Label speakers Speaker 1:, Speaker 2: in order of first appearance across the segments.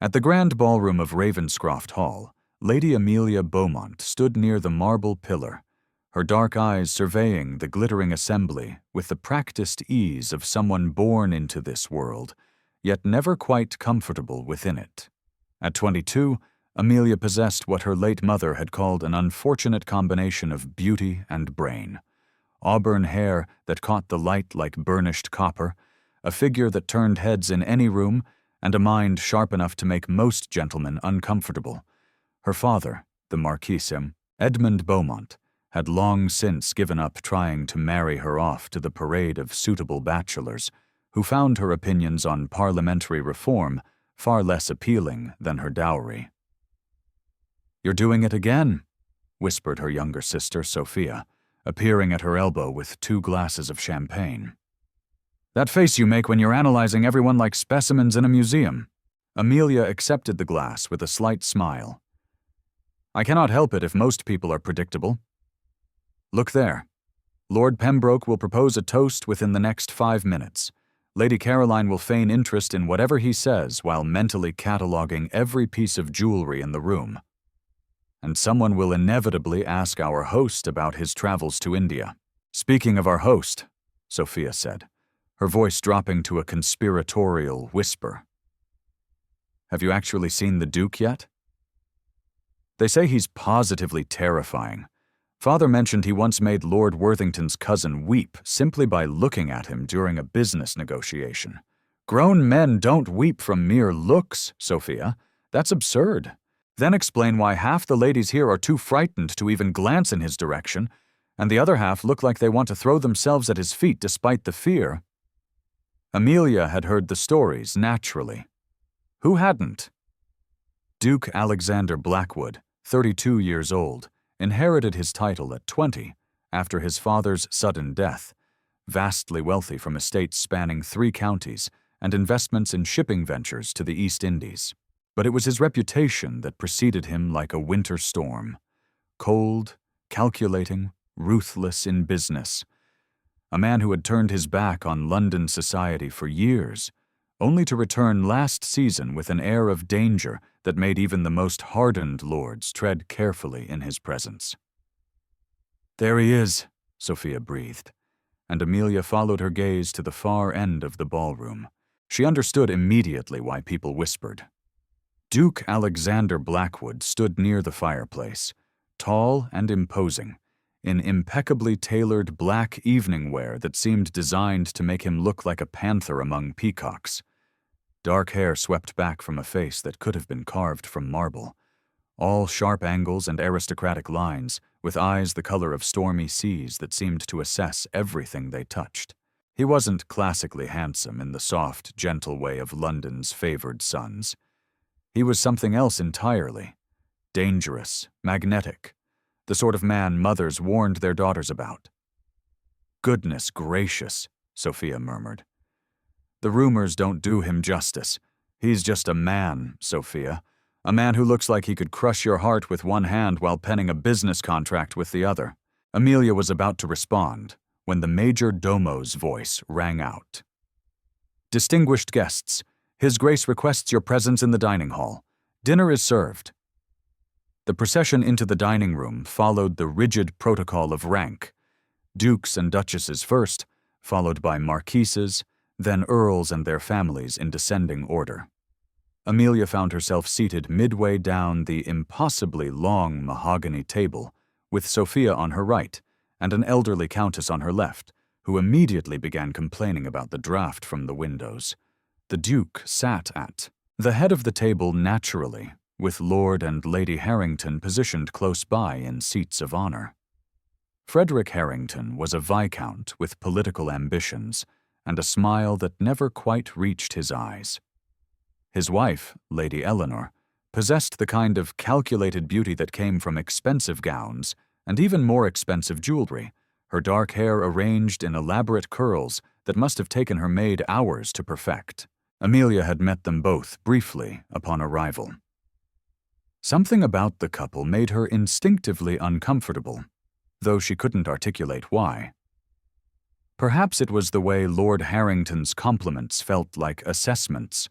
Speaker 1: At the grand ballroom of Ravenscroft Hall, Lady Amelia Beaumont stood near the marble pillar, her dark eyes surveying the glittering assembly with the practiced ease of someone born into this world, yet never quite comfortable within it. At 22, Amelia possessed what her late mother had called an unfortunate combination of beauty and brain. Auburn hair that caught the light like burnished copper, a figure that turned heads in any room, and a mind sharp enough to make most gentlemen uncomfortable. Her father, the Marquis Edmund Beaumont, had long since given up trying to marry her off to the parade of suitable bachelors, who found her opinions on parliamentary reform far less appealing than her dowry. "You're doing it again," whispered her younger sister, Sophia, appearing at her elbow with 2 glasses of champagne. "That face you make when you're analyzing everyone like specimens in a museum." Amelia accepted the glass with a slight smile. "I cannot help it if most people are predictable. Look there. Lord Pembroke will propose a toast within the next 5 minutes. Lady Caroline will feign interest in whatever he says while mentally cataloguing every piece of jewelry in the room. And someone will inevitably ask our host about his travels to India." "Speaking of our host," Sophia said, her voice dropping to a conspiratorial whisper, "have you actually seen the Duke yet?" "They say he's positively terrifying. Father mentioned he once made Lord Worthington's cousin weep simply by looking at him during a business negotiation." "Grown men don't weep from mere looks, Sophia. That's absurd. Then explain why half the ladies here are too frightened to even glance in his direction, and the other half look like they want to throw themselves at his feet despite the fear." Amelia had heard the stories naturally. Who hadn't? Duke Alexander Blackwood, 32 years old, inherited his title at 20 after his father's sudden death, vastly wealthy from estates spanning 3 counties and investments in shipping ventures to the East Indies. But it was his reputation that preceded him like a winter storm. Cold, calculating, ruthless in business. A man who had turned his back on London society for years, only to return last season with an air of danger that made even the most hardened lords tread carefully in his presence. "There he is," Sophia breathed, and Amelia followed her gaze to the far end of the ballroom. She understood immediately why people whispered. Duke Alexander Blackwood stood near the fireplace, tall and imposing, in impeccably tailored black evening wear that seemed designed to make him look like a panther among peacocks. Dark hair swept back from a face that could have been carved from marble, all sharp angles and aristocratic lines, with eyes the color of stormy seas that seemed to assess everything they touched. He wasn't classically handsome in the soft, gentle way of London's favored sons. He was something else entirely. Dangerous, magnetic, the sort of man mothers warned their daughters about. "Goodness gracious," Sophia murmured. "The rumors don't do him justice. He's just a man, Sophia. A man who looks like he could crush your heart with one hand while penning a business contract with the other." Amelia was about to respond when the major domo's voice rang out. "Distinguished guests, His Grace requests your presence in the dining hall. Dinner is served." The procession into the dining room followed the rigid protocol of rank. Dukes and duchesses first, followed by marquises, then earls and their families in descending order. Amelia found herself seated midway down the impossibly long mahogany table, with Sophia on her right and an elderly countess on her left, who immediately began complaining about the draught from the windows. The Duke sat at the head of the table naturally, with Lord and Lady Harrington positioned close by in seats of honor. Frederick Harrington was a viscount with political ambitions and a smile that never quite reached his eyes. His wife, Lady Eleanor, possessed the kind of calculated beauty that came from expensive gowns and even more expensive jewelry, her dark hair arranged in elaborate curls that must have taken her maid hours to perfect. Amelia had met them both briefly upon arrival. Something about the couple made her instinctively uncomfortable, though she couldn't articulate why. Perhaps it was the way Lord Harrington's compliments felt like assessments,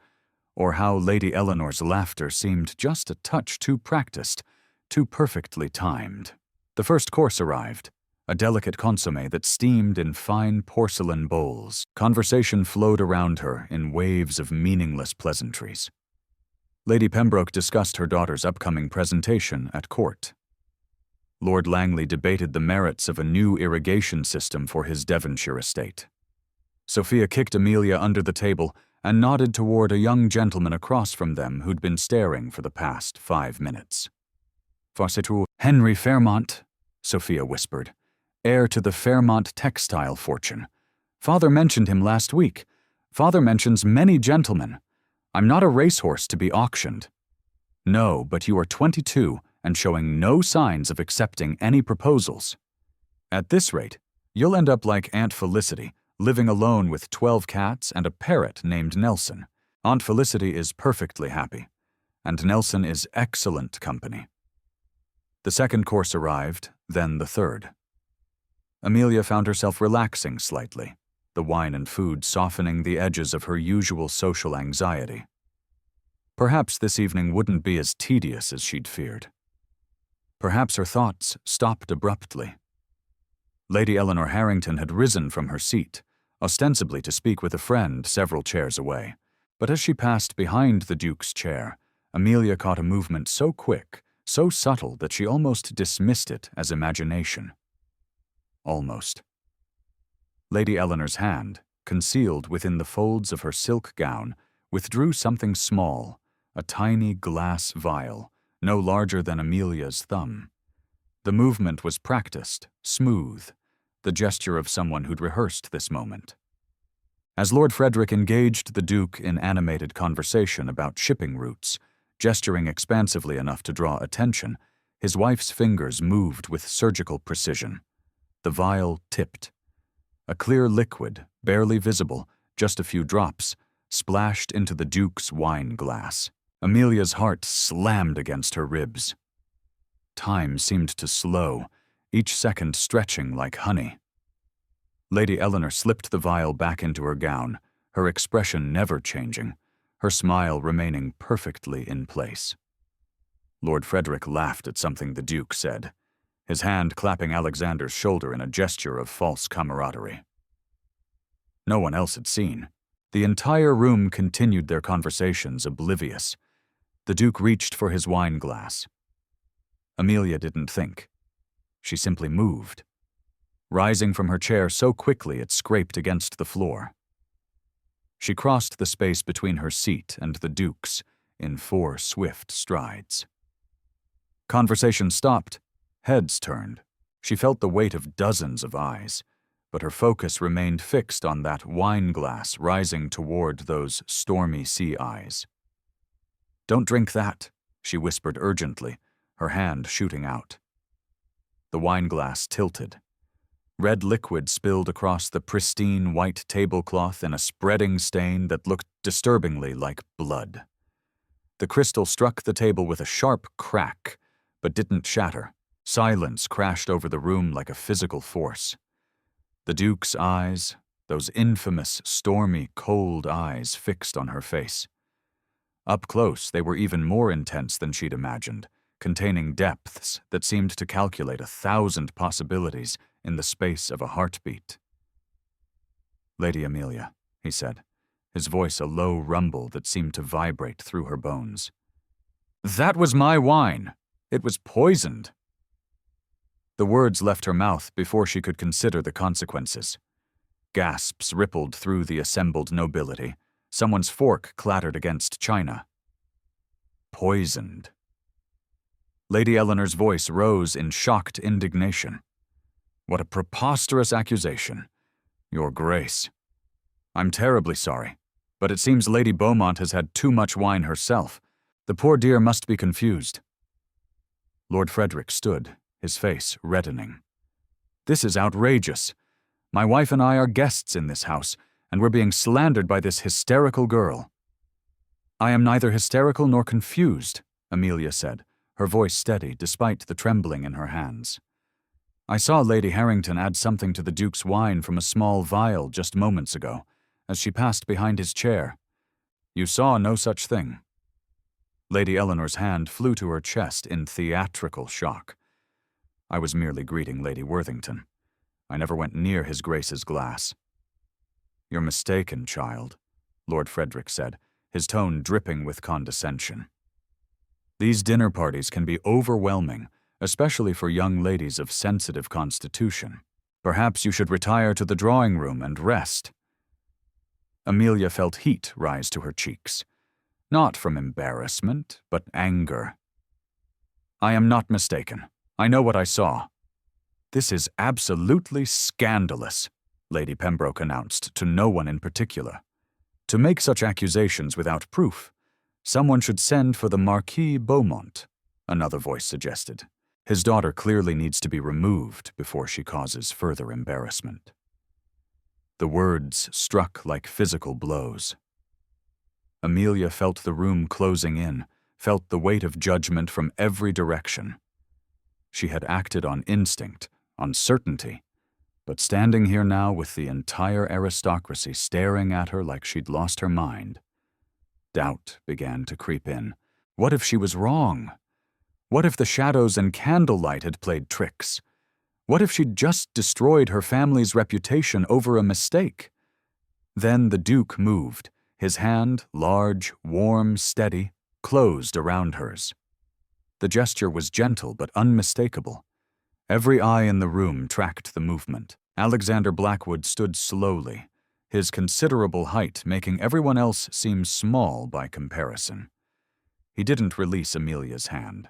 Speaker 1: or how Lady Eleanor's laughter seemed just a touch too practiced, too perfectly timed. The first course arrived, a delicate consommé that steamed in fine porcelain bowls. Conversation flowed around her in waves of meaningless pleasantries. Lady Pembroke discussed her daughter's upcoming presentation at court. Lord Langley debated the merits of a new irrigation system for his Devonshire estate. Sophia kicked Amelia under the table and nodded toward a young gentleman across from them who'd been staring for the past 5 minutes. "Farcitu Henry Fairmont," Sophia whispered, "heir to the Fairmont textile fortune. Father mentioned him last week. Father mentions many gentlemen. I'm not a racehorse to be auctioned." "No, but you are 22 and showing no signs of accepting any proposals. At this rate, you'll end up like Aunt Felicity, living alone with 12 cats and a parrot named Nelson. Aunt Felicity is perfectly happy, and Nelson is excellent company." The second course arrived, then the third. Amelia found herself relaxing slightly, the wine and food softening the edges of her usual social anxiety. Perhaps this evening wouldn't be as tedious as she'd feared. Perhaps her thoughts stopped abruptly. Lady Eleanor Harrington had risen from her seat, ostensibly to speak with a friend several chairs away, but as she passed behind the Duke's chair, Amelia caught a movement so quick, so subtle that she almost dismissed it as imagination. Almost. Lady Eleanor's hand, concealed within the folds of her silk gown, withdrew something small, a tiny glass vial, no larger than Amelia's thumb. The movement was practiced, smooth, the gesture of someone who'd rehearsed this moment. As Lord Frederick engaged the Duke in animated conversation about shipping routes, gesturing expansively enough to draw attention, his wife's fingers moved with surgical precision. The vial tipped. A clear liquid, barely visible, just a few drops, splashed into the Duke's wine glass. Amelia's heart slammed against her ribs. Time seemed to slow, each second stretching like honey. Lady Eleanor slipped the vial back into her gown, her expression never changing, her smile remaining perfectly in place. Lord Frederick laughed at something the Duke said, his hand clapping Alexander's shoulder in a gesture of false camaraderie. No one else had seen. The entire room continued their conversations oblivious. The Duke reached for his wine glass. Amelia didn't think. She simply moved, rising from her chair so quickly it scraped against the floor. She crossed the space between her seat and the Duke's in 4 swift strides. Conversation stopped. Heads turned. She felt the weight of dozens of eyes, but her focus remained fixed on that wine glass rising toward those stormy sea eyes. "Don't drink that," she whispered urgently, her hand shooting out. The wine glass tilted. Red liquid spilled across the pristine white tablecloth in a spreading stain that looked disturbingly like blood. The crystal struck the table with a sharp crack, but didn't shatter. Silence crashed over the room like a physical force. The Duke's eyes, those infamous, stormy, cold eyes fixed on her face. Up close, they were even more intense than she'd imagined, containing depths that seemed to calculate 1,000 possibilities in the space of a heartbeat. "Lady Amelia," he said, his voice a low rumble that seemed to vibrate through her bones. "That was my wine. It was poisoned." The words left her mouth before she could consider the consequences. Gasps rippled through the assembled nobility. Someone's fork clattered against china. Poisoned. Lady Eleanor's voice rose in shocked indignation. "What a preposterous accusation. Your Grace. I'm terribly sorry, but it seems Lady Beaumont has had too much wine herself. The poor dear must be confused." Lord Frederick stood, his face reddening. "This is outrageous. My wife and I are guests in this house, and we're being slandered by this hysterical girl." "I am neither hysterical nor confused," Amelia said, her voice steady despite the trembling in her hands. "I saw Lady Harrington add something to the Duke's wine from a small vial just moments ago, as she passed behind his chair. You saw no such thing. Lady Eleanor's hand flew to her chest in theatrical shock. I was merely greeting Lady Worthington. I never went near His Grace's glass. You're mistaken, child, Lord Frederick said, his tone dripping with condescension. These dinner parties can be overwhelming, especially for young ladies of sensitive constitution. Perhaps you should retire to the drawing room and rest. Amelia felt heat rise to her cheeks, not from embarrassment, but anger. I am not mistaken. I know what I saw. This is absolutely scandalous, Lady Pembroke announced to no one in particular. To make such accusations without proof, someone should send for the Marquis Beaumont, another voice suggested. His daughter clearly needs to be removed before she causes further embarrassment. The words struck like physical blows. Amelia felt the room closing in, felt the weight of judgment from every direction. She had acted on instinct, on certainty, but standing here now with the entire aristocracy staring at her like she'd lost her mind, doubt began to creep in. What if she was wrong? What if the shadows and candlelight had played tricks? What if she'd just destroyed her family's reputation over a mistake? Then the Duke moved, his hand, large, warm, steady, closed around hers. The gesture was gentle but unmistakable. Every eye in the room tracked the movement. Alexander Blackwood stood slowly, his considerable height making everyone else seem small by comparison. He didn't release Amelia's hand.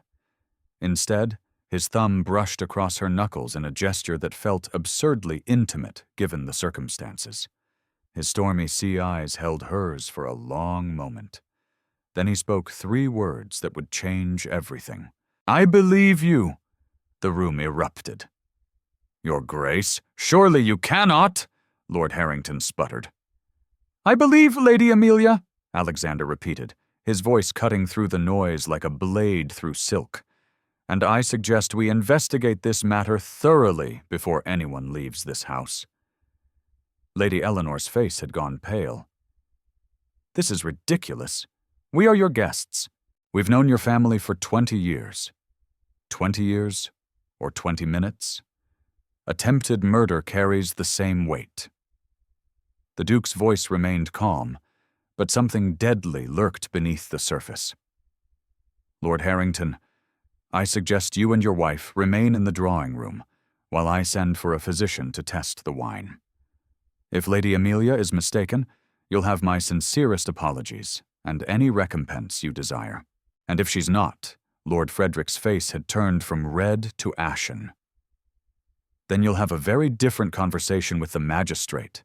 Speaker 1: Instead, his thumb brushed across her knuckles in a gesture that felt absurdly intimate given the circumstances. His stormy sea eyes held hers for a long moment. Then he spoke 3 words that would change everything. "I believe you!" The room erupted. "Your Grace, surely you cannot!" Lord Harrington sputtered. "I believe, Lady Amelia," Alexander repeated, his voice cutting through the noise like a blade through silk. "And I suggest we investigate this matter thoroughly before anyone leaves this house." Lady Eleanor's face had gone pale. "This is ridiculous. We are your guests. We've known your family for 20 years. 20 years? Or 20 minutes? Attempted murder carries the same weight." The Duke's voice remained calm, but something deadly lurked beneath the surface. "Lord Harrington, I suggest you and your wife remain in the drawing room while I send for a physician to test the wine. If Lady Amelia is mistaken, you'll have my sincerest apologies and any recompense you desire. And if she's not," Lord Frederick's face had turned from red to ashen, "then you'll have a very different conversation with the magistrate."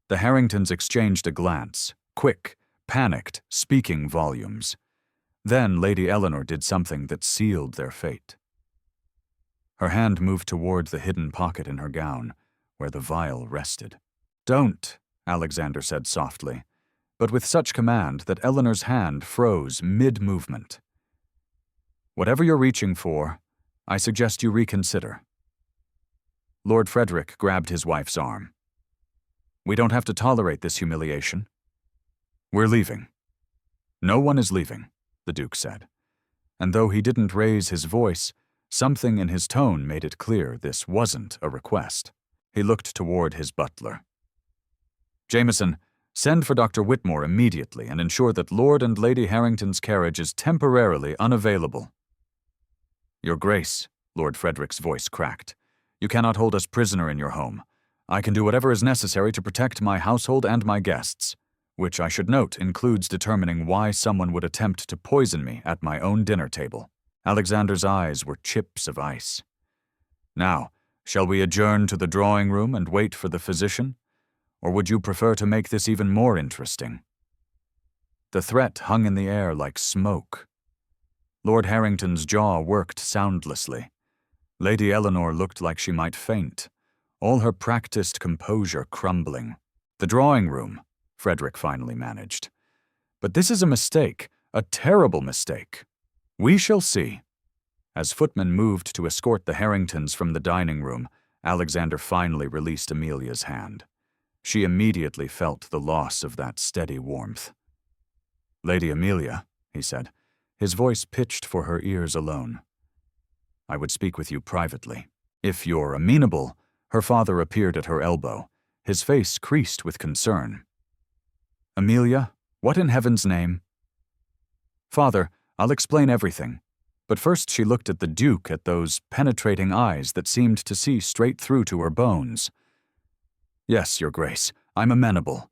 Speaker 1: The Harringtons exchanged a glance, quick, panicked, speaking volumes. Then Lady Eleanor did something that sealed their fate. Her hand moved toward the hidden pocket in her gown, where the vial rested. "Don't," Alexander said softly, but with such command that Eleanor's hand froze mid-movement. "Whatever you're reaching for, I suggest you reconsider." Lord Frederick grabbed his wife's arm. "We don't have to tolerate this humiliation. We're leaving." "No one is leaving," the Duke said. And though he didn't raise his voice, something in his tone made it clear this wasn't a request. He looked toward his butler. "Jameson, send for Dr. Whitmore immediately and ensure that Lord and Lady Harrington's carriage is temporarily unavailable." "Your Grace," Lord Frederick's voice cracked, "you cannot hold us prisoner in your home. I can do whatever is necessary to protect my household and my guests, which I should note includes determining why someone would attempt to poison me at my own dinner table." Alexander's eyes were chips of ice. "Now, shall we adjourn to the drawing room and wait for the physician? Or would you prefer to make this even more interesting?" The threat hung in the air like smoke. Lord Harrington's jaw worked soundlessly. Lady Eleanor looked like she might faint, all her practiced composure crumbling. "The drawing room," Frederick finally managed. "But this is a mistake, a terrible mistake. We shall see." As footmen moved to escort the Harringtons from the dining room, Alexander finally released Amelia's hand. She immediately felt the loss of that steady warmth. "Lady Amelia," he said, his voice pitched for her ears alone. "I would speak with you privately. If you're amenable." Her father appeared at her elbow, his face creased with concern. "Amelia, what in heaven's name?" "Father, I'll explain everything." But first she looked at the Duke, at those penetrating eyes that seemed to see straight through to her bones. "Yes, Your Grace, I'm amenable."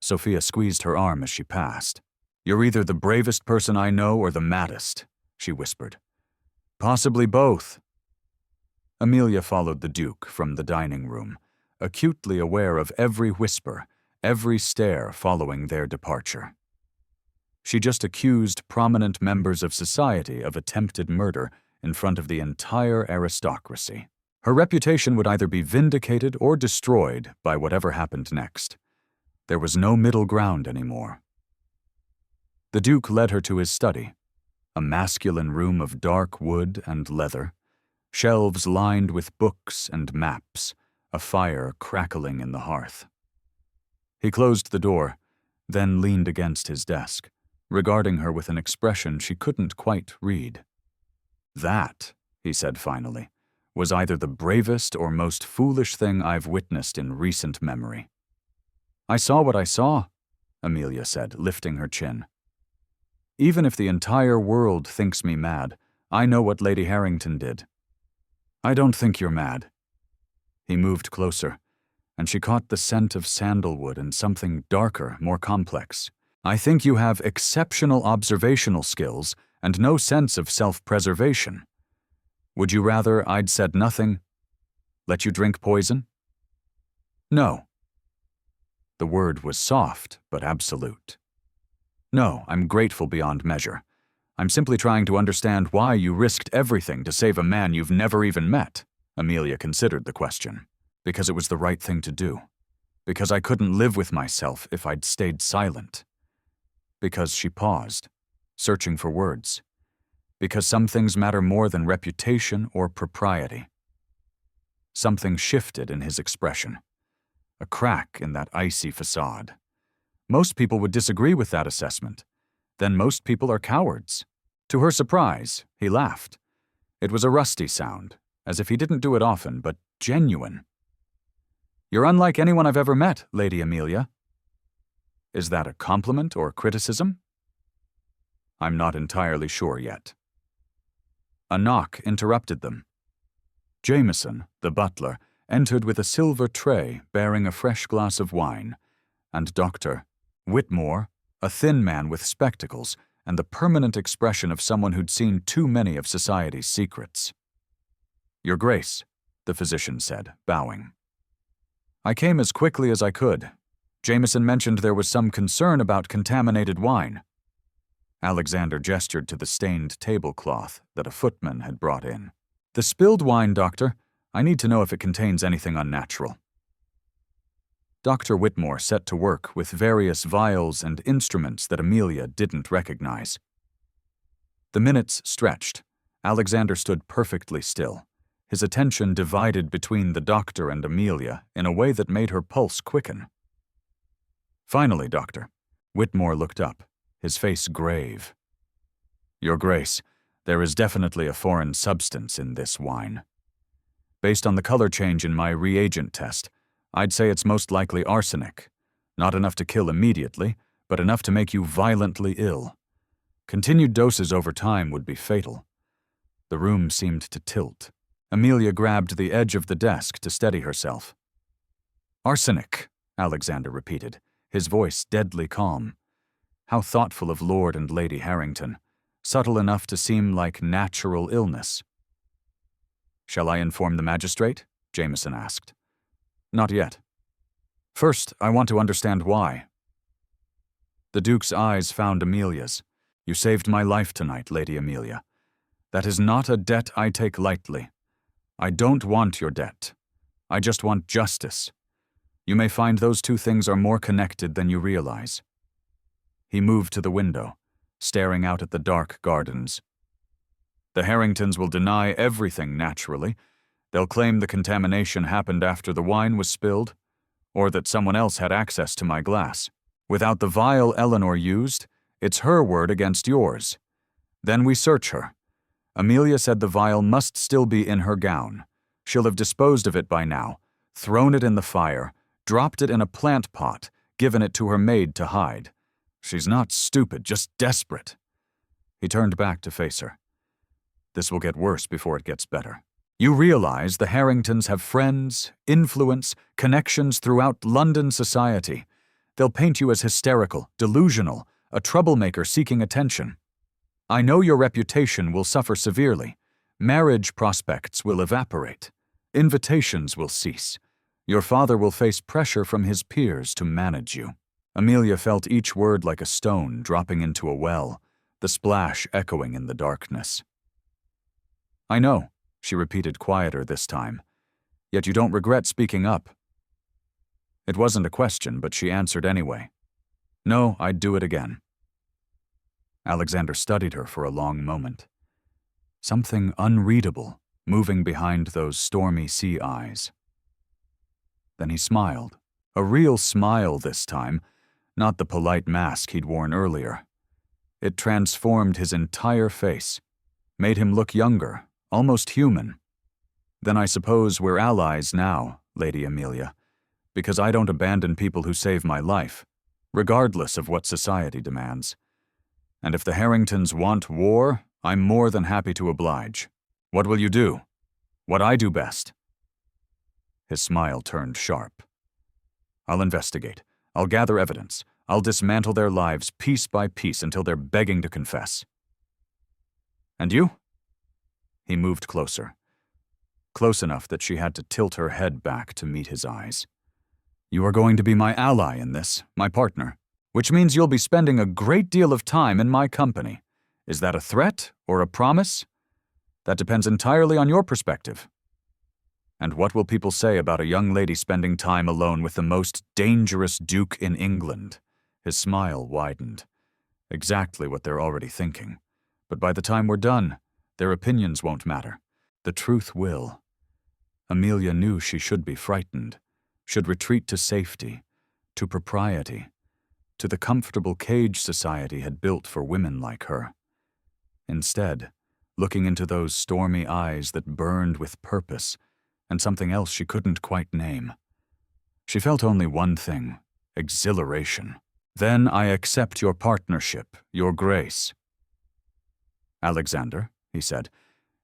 Speaker 1: Sophia squeezed her arm as she passed. "You're either the bravest person I know or the maddest," she whispered. "Possibly both." Amelia followed the Duke from the dining room, acutely aware of every whisper, every stare following their departure. She just accused prominent members of society of attempted murder in front of the entire aristocracy. Her reputation would either be vindicated or destroyed by whatever happened next. There was no middle ground anymore. The Duke led her to his study, a masculine room of dark wood and leather, shelves lined with books and maps, a fire crackling in the hearth. He closed the door, then leaned against his desk, regarding her with an expression she couldn't quite read. "That," he said finally, "was either the bravest or most foolish thing I've witnessed in recent memory." "I saw what I saw," Amelia said, lifting her chin. "Even if the entire world thinks me mad, I know what Lady Harrington did." "I don't think you're mad." He moved closer, and she caught the scent of sandalwood and something darker, more complex. "I think you have exceptional observational skills and no sense of self-preservation. Would you rather I'd said nothing? Let you drink poison?" "No." The word was soft but absolute. "No, I'm grateful beyond measure. I'm simply trying to understand why you risked everything to save a man you've never even met." Amelia considered the question. "Because it was the right thing to do. Because I couldn't live with myself if I'd stayed silent. Because," she paused, searching for words. "Because some things matter more than reputation or propriety." Something shifted in his expression. A crack in that icy facade. Most people would disagree with that assessment. Then most people are cowards. To her surprise, he laughed. It was a rusty sound, as if he didn't do it often, but genuine. "You're unlike anyone I've ever met, Lady Amelia." "Is that a compliment or criticism?" "I'm not entirely sure yet." A knock interrupted them. Jameson, the butler, entered with a silver tray bearing a fresh glass of wine, and Dr. Whitmore, a thin man with spectacles and the permanent expression of someone who'd seen too many of society's secrets. "Your Grace," the physician said, bowing. "I came as quickly as I could. Jameson mentioned there was some concern about contaminated wine." Alexander gestured to the stained tablecloth that a footman had brought in. "The spilled wine, Doctor. I need to know if it contains anything unnatural." Dr. Whitmore set to work with various vials and instruments that Amelia didn't recognize. The minutes stretched. Alexander stood perfectly still, his attention divided between the doctor and Amelia in a way that made her pulse quicken. "Finally, Doctor." Whitmore looked up, his face grave. "Your Grace, there is definitely a foreign substance in this wine. Based on the color change in my reagent test, I'd say it's most likely arsenic. Not enough to kill immediately, but enough to make you violently ill. Continued doses over time would be fatal." The room seemed to tilt. Amelia grabbed the edge of the desk to steady herself. "Arsenic," Alexander repeated, his voice deadly calm. How thoughtful of Lord and Lady Harrington, subtle enough to seem like natural illness. "Shall I inform the magistrate?" Jameson asked. "Not yet. First, I want to understand why." The Duke's eyes found Amelia's. "You saved my life tonight, Lady Amelia. That is not a debt I take lightly. I don't want your debt. I just want justice. You may find those two things are more connected than you realize." He moved to the window, staring out at the dark gardens. "The Harringtons will deny everything naturally. They'll claim the contamination happened after the wine was spilled, or that someone else had access to my glass. Without the vial Eleanor used, it's her word against yours. Then we search her. Amelia said the vial must still be in her gown. She'll have disposed of it by now, thrown it in the fire, dropped it in a plant pot, given it to her maid to hide. She's not stupid, just desperate. He turned back to face her. This will get worse before it gets better. You realize the Harringtons have friends, influence, connections throughout London society. They'll paint you as hysterical, delusional, a troublemaker seeking attention. I know your reputation will suffer severely. Marriage prospects will evaporate. Invitations will cease. Your father will face pressure from his peers to manage you. Amelia felt each word like a stone dropping into a well, the splash echoing in the darkness. I know, she repeated quieter this time. Yet you don't regret speaking up. It wasn't a question, but she answered anyway. No, I'd do it again. Alexander studied her for a long moment. Something unreadable moving behind those stormy sea eyes. Then he smiled, a real smile this time, not the polite mask he'd worn earlier. It transformed his entire face, made him look younger, almost human. Then I suppose we're allies now, Lady Amelia, because I don't abandon people who save my life, regardless of what society demands. And if the Harringtons want war, I'm more than happy to oblige. What will you do? What I do best. His smile turned sharp. I'll investigate. I'll gather evidence. I'll dismantle their lives piece by piece until they're begging to confess. And you? He moved closer. Close enough that she had to tilt her head back to meet his eyes. You are going to be my ally in this, my partner, which means you'll be spending a great deal of time in my company. Is that a threat or a promise? That depends entirely on your perspective. And what will people say about a young lady spending time alone with the most dangerous duke in England? His smile widened. Exactly what they're already thinking. But by the time we're done, their opinions won't matter. The truth will. Amelia knew she should be frightened, should retreat to safety, to propriety, to the comfortable cage society had built for women like her. Instead, looking into those stormy eyes that burned with purpose and something else she couldn't quite name, she felt only one thing: exhilaration. Then I accept your partnership, your grace. Alexander, he said,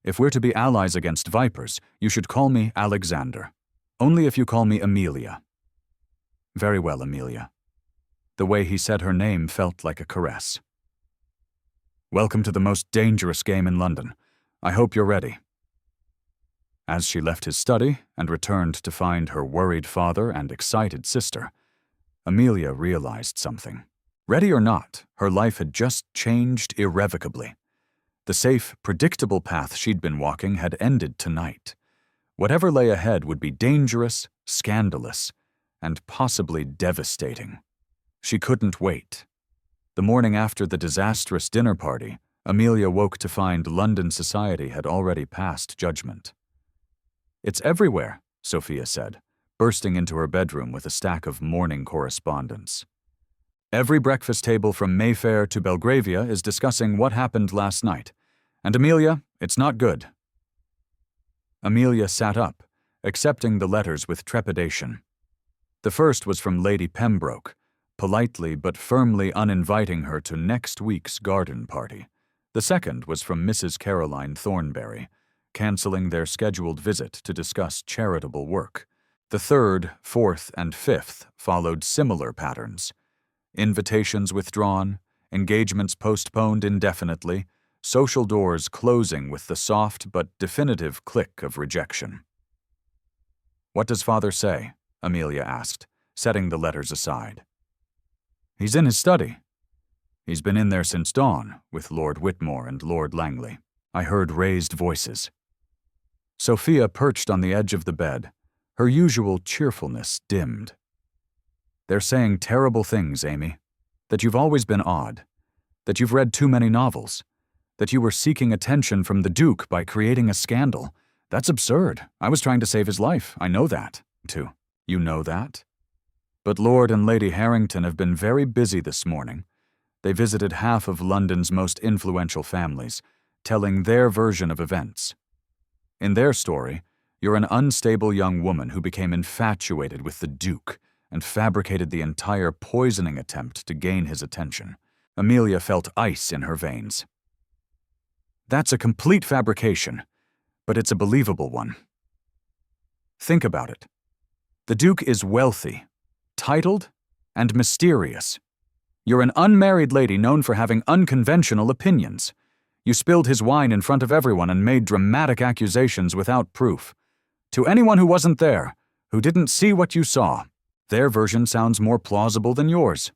Speaker 1: if we're to be allies against vipers, you should call me Alexander. Only if you call me Amelia. Very well, Amelia. The way he said her name felt like a caress. Welcome to the most dangerous game in London. I hope you're ready. As she left his study and returned to find her worried father and excited sister, Amelia realized something. Ready or not, her life had just changed irrevocably. The safe, predictable path she'd been walking had ended tonight. Whatever lay ahead would be dangerous, scandalous, and possibly devastating. She couldn't wait. The morning after the disastrous dinner party, Amelia woke to find London society had already passed judgment. It's everywhere, Sophia said, bursting into her bedroom with a stack of morning correspondence. Every breakfast table from Mayfair to Belgravia is discussing what happened last night. And Amelia, it's not good. Amelia sat up, accepting the letters with trepidation. The first was from Lady Pembroke, politely but firmly uninviting her to next week's garden party. The second was from Mrs. Caroline Thornberry, canceling their scheduled visit to discuss charitable work. The third, fourth, and fifth followed similar patterns. Invitations withdrawn, engagements postponed indefinitely, social doors closing with the soft but definitive click of rejection. What does father say? Amelia asked, setting the letters aside. He's in his study. He's been in there since dawn, with Lord Whitmore and Lord Langley. I heard raised voices. Sophia perched on the edge of the bed, her usual cheerfulness dimmed. They're saying terrible things, Amy. That you've always been odd. That you've read too many novels. That you were seeking attention from the Duke by creating a scandal. That's absurd. I was trying to save his life. I know that, too. You know that? But Lord and Lady Harrington have been very busy this morning. They visited half of London's most influential families, telling their version of events. In their story, you're an unstable young woman who became infatuated with the Duke and fabricated the entire poisoning attempt to gain his attention. Amelia felt ice in her veins. That's a complete fabrication, but it's a believable one. Think about it. The Duke is wealthy, titled, and mysterious. You're an unmarried lady known for having unconventional opinions. You spilled his wine in front of everyone and made dramatic accusations without proof. To anyone who wasn't there, who didn't see what you saw, their version sounds more plausible than yours.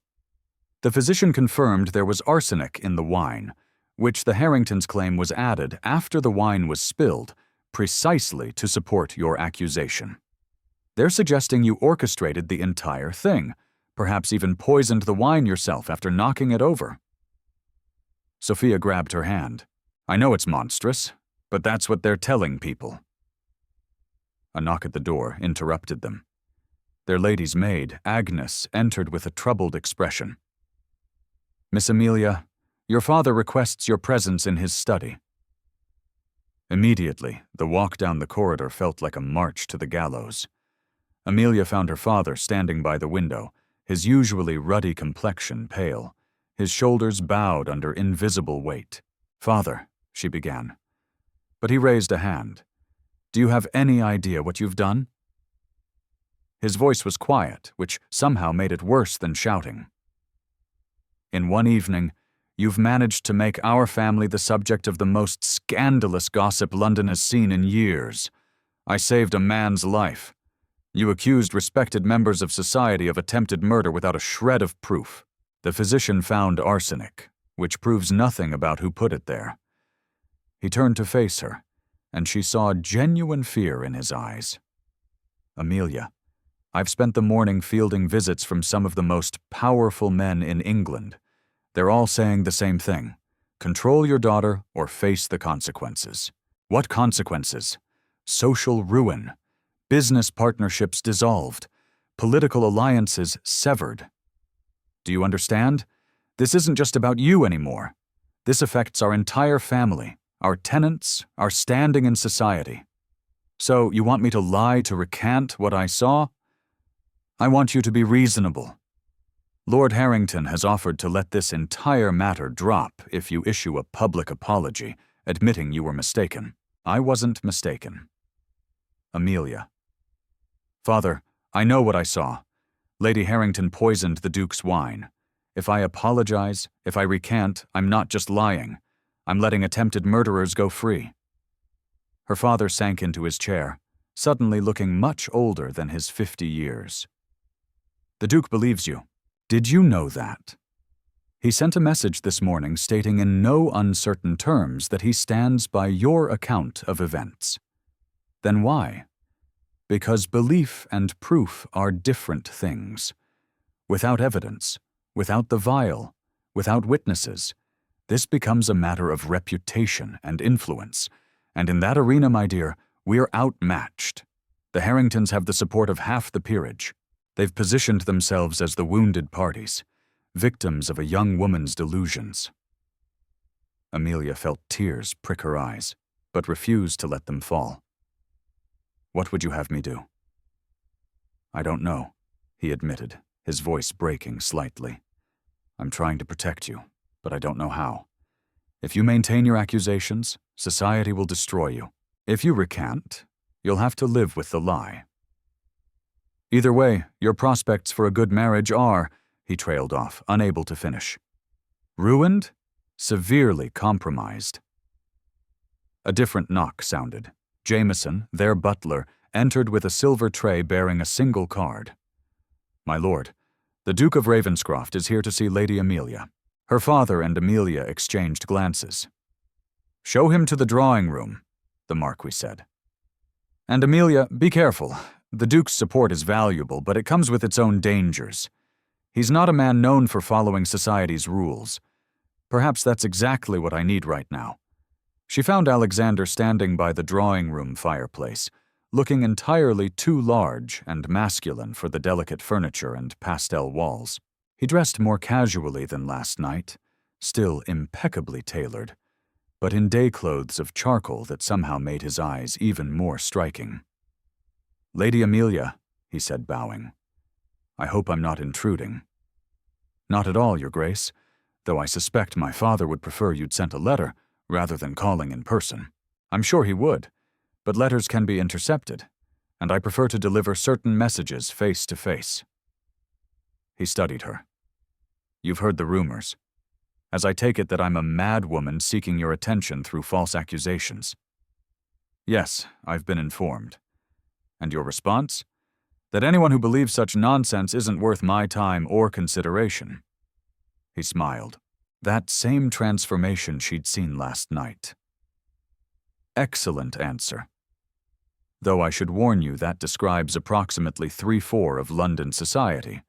Speaker 1: The physician confirmed there was arsenic in the wine, which the Harringtons claim was added after the wine was spilled, precisely to support your accusation. They're suggesting you orchestrated the entire thing, perhaps even poisoned the wine yourself after knocking it over. Sophia grabbed her hand. I know it's monstrous, but that's what they're telling people. A knock at the door interrupted them. Their lady's maid, Agnes, entered with a troubled expression. Miss Amelia, your father requests your presence in his study. Immediately, the walk down the corridor felt like a march to the gallows. Amelia found her father standing by the window, his usually ruddy complexion pale, his shoulders bowed under invisible weight. Father, she began. But he raised a hand. Do you have any idea what you've done? His voice was quiet, which somehow made it worse than shouting. In one evening, you've managed to make our family the subject of the most scandalous gossip London has seen in years. I saved a man's life. You accused respected members of society of attempted murder without a shred of proof. The physician found arsenic, which proves nothing about who put it there. He turned to face her, and she saw genuine fear in his eyes. Amelia, I've spent the morning fielding visits from some of the most powerful men in England. They're all saying the same thing. Control your daughter or face the consequences. What consequences? Social ruin. Business partnerships dissolved. Political alliances severed. Do you understand? This isn't just about you anymore. This affects our entire family, our tenants, our standing in society. So you want me to lie to recant what I saw? I want you to be reasonable. Lord Harrington has offered to let this entire matter drop if you issue a public apology, admitting you were mistaken. I wasn't mistaken. Amelia. Father, I know what I saw. Lady Harrington poisoned the Duke's wine. If I apologize, if I recant, I'm not just lying. I'm letting attempted murderers go free. Her father sank into his chair, suddenly looking much older than his 50 years. The Duke believes you. Did you know that? He sent a message this morning stating in no uncertain terms that he stands by your account of events. Then why? Because belief and proof are different things. Without evidence, without the vial, without witnesses, this becomes a matter of reputation and influence, and in that arena, my dear, we're outmatched. The Harringtons have the support of half the peerage. They've positioned themselves as the wounded parties, victims of a young woman's delusions. Amelia felt tears prick her eyes, but refused to let them fall. What would you have me do? I don't know, he admitted, his voice breaking slightly. I'm trying to protect you, but I don't know how. If you maintain your accusations, society will destroy you. If you recant, you'll have to live with the lie. Either way, your prospects for a good marriage are, he trailed off, unable to finish. Ruined? Severely compromised. A different knock sounded. Jameson, their butler, entered with a silver tray bearing a single card. My lord, the Duke of Ravenscroft is here to see Lady Amelia. Her father and Amelia exchanged glances. Show him to the drawing room, the Marquis said. And Amelia, be careful. The Duke's support is valuable, but it comes with its own dangers. He's not a man known for following society's rules. Perhaps that's exactly what I need right now. She found Alexander standing by the drawing room fireplace, looking entirely too large and masculine for the delicate furniture and pastel walls. He dressed more casually than last night, still impeccably tailored, but in day clothes of charcoal that somehow made his eyes even more striking. "Lady Amelia," he said, bowing. "I hope I'm not intruding." "Not at all, Your Grace, though I suspect my father would prefer you'd sent a letter rather than calling in person. I'm sure he would, but letters can be intercepted, and I prefer to deliver certain messages face to face." He studied her. "You've heard the rumors, as I take it that I'm a mad woman seeking your attention through false accusations." "Yes, I've been informed." "And your response?" "That anyone who believes such nonsense isn't worth my time or consideration." He smiled. That same transformation she'd seen last night. "Excellent answer. Though I should warn you that describes approximately 3/4 of London society.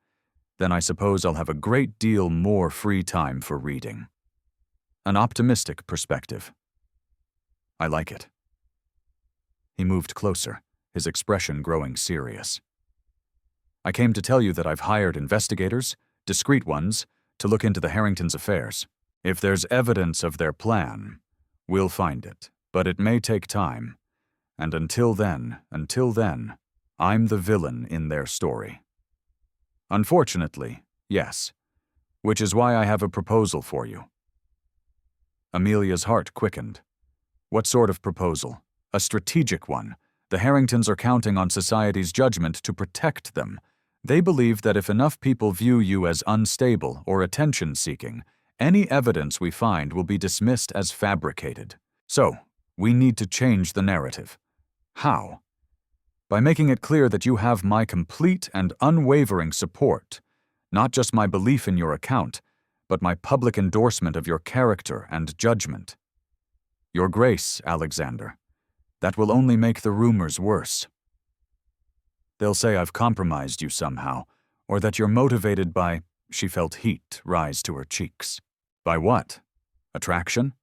Speaker 1: Then I suppose I'll have a great deal more free time for reading." An optimistic perspective. "I like it." He moved closer, his expression growing serious. "I came to tell you that I've hired investigators, discreet ones, to look into the Harringtons' affairs. If there's evidence of their plan, we'll find it, but it may take time. And until then, I'm the villain in their story." "Unfortunately, yes. Which is why I have a proposal for you." Amelia's heart quickened. "What sort of proposal?" "A strategic one. The Harringtons are counting on society's judgment to protect them. They believe that if enough people view you as unstable or attention-seeking, any evidence we find will be dismissed as fabricated. So, we need to change the narrative." "How?" "By making it clear that you have my complete and unwavering support, not just my belief in your account, but my public endorsement of your character and judgment." "Your Grace, Alexander, that will only make the rumors worse. They'll say I've compromised you somehow, or that you're motivated by—" She felt heat rise to her cheeks. "By what? Attraction?"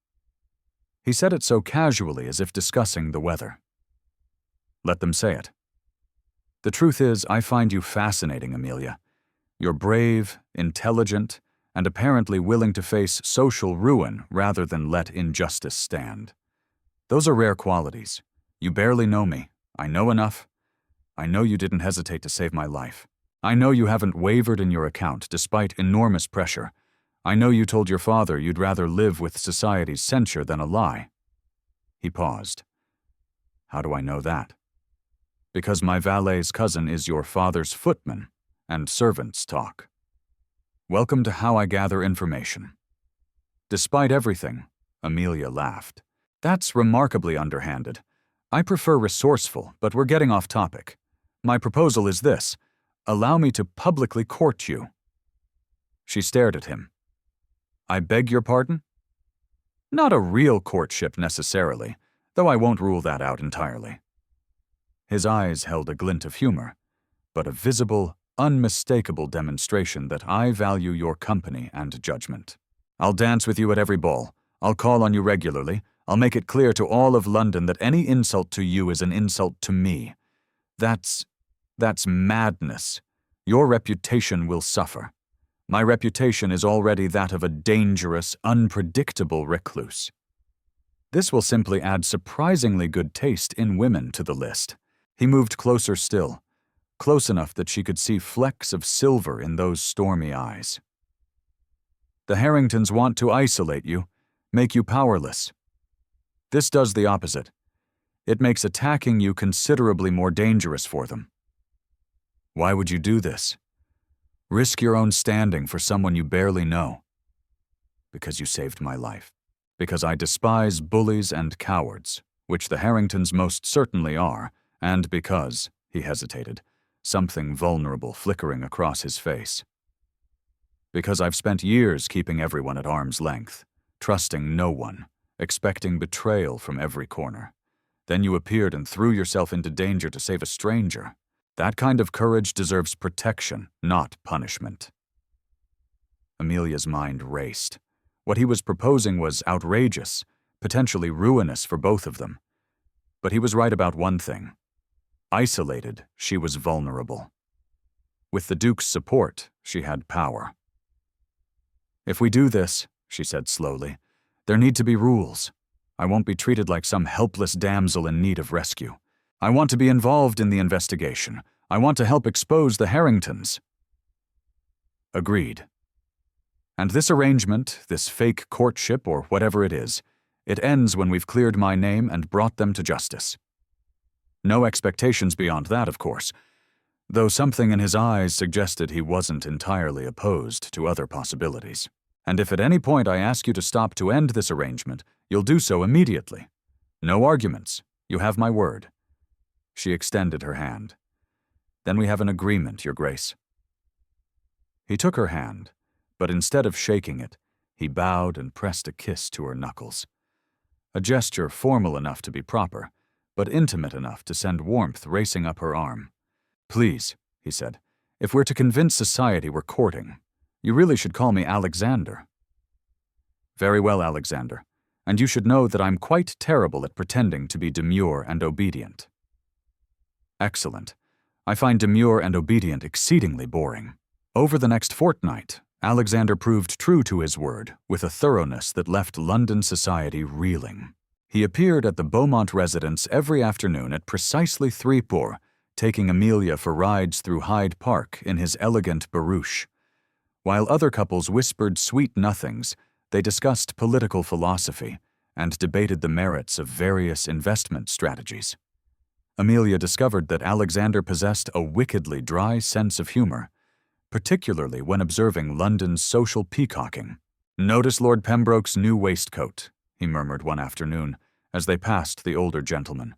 Speaker 1: He said it so casually as if discussing the weather. "Let them say it. The truth is, I find you fascinating, Amelia. You're brave, intelligent, and apparently willing to face social ruin rather than let injustice stand. Those are rare qualities. You barely know me. I know enough. I know you didn't hesitate to save my life. I know you haven't wavered in your account despite enormous pressure. I know you told your father you'd rather live with society's censure than a lie." He paused. "How do I know that?" "Because my valet's cousin is your father's footman, and servants talk. Welcome to how I gather information." "Despite everything," Amelia laughed. "That's remarkably underhanded. I prefer resourceful, but we're getting off topic. My proposal is this: allow me to publicly court you." She stared at him. "I beg your pardon?" "Not a real courtship necessarily, though I won't rule that out entirely." His eyes held a glint of humor, but a visible, unmistakable demonstration that I value your company and judgment. "I'll dance with you at every ball. I'll call on you regularly. I'll make it clear to all of London that any insult to you is an insult to me. That's madness. Your reputation will suffer. My reputation is already that of a dangerous, unpredictable recluse. This will simply add surprisingly good taste in women to the list." He moved closer still, close enough that she could see flecks of silver in those stormy eyes. "The Harringtons want to isolate you, make you powerless. This does the opposite. It makes attacking you considerably more dangerous for them." "Why would you do this? Risk your own standing for someone you barely know?" "Because you saved my life. Because I despise bullies and cowards, which the Harringtons most certainly are, and because," he hesitated, something vulnerable flickering across his face. "Because I've spent years keeping everyone at arm's length, trusting no one, expecting betrayal from every corner. Then you appeared and threw yourself into danger to save a stranger. That kind of courage deserves protection, not punishment." Amelia's mind raced. What he was proposing was outrageous, potentially ruinous for both of them. But he was right about one thing. Isolated, she was vulnerable. With the Duke's support, she had power. "If we do this," she said slowly, "there need to be rules. I won't be treated like some helpless damsel in need of rescue. I want to be involved in the investigation. I want to help expose the Harringtons." Agreed. "And this arrangement, this fake courtship or whatever it is, it ends when we've cleared my name and brought them to justice. No expectations beyond that, of course, though something in his eyes suggested he wasn't entirely opposed to other possibilities. And if at any point I ask you to stop to end this arrangement, you'll do so immediately. No arguments. You have my word." She extended her hand. "Then we have an agreement, Your Grace." He took her hand, but instead of shaking it, he bowed and pressed a kiss to her knuckles. A gesture formal enough to be proper, but intimate enough to send warmth racing up her arm. "Please," he said, "if we're to convince society we're courting, you really should call me Alexander." "Very well, Alexander, and you should know that I'm quite terrible at pretending to be demure and obedient." "Excellent. I find demure and obedient exceedingly boring." Over the next fortnight, Alexander proved true to his word with a thoroughness that left London society reeling. He appeared at the Beaumont residence every afternoon at precisely 3 taking Amelia for rides through Hyde Park in his elegant barouche. While other couples whispered sweet nothings, they discussed political philosophy and debated the merits of various investment strategies. Amelia discovered that Alexander possessed a wickedly dry sense of humor, particularly when observing London's social peacocking. "Notice Lord Pembroke's new waistcoat," he murmured one afternoon as they passed the older gentleman.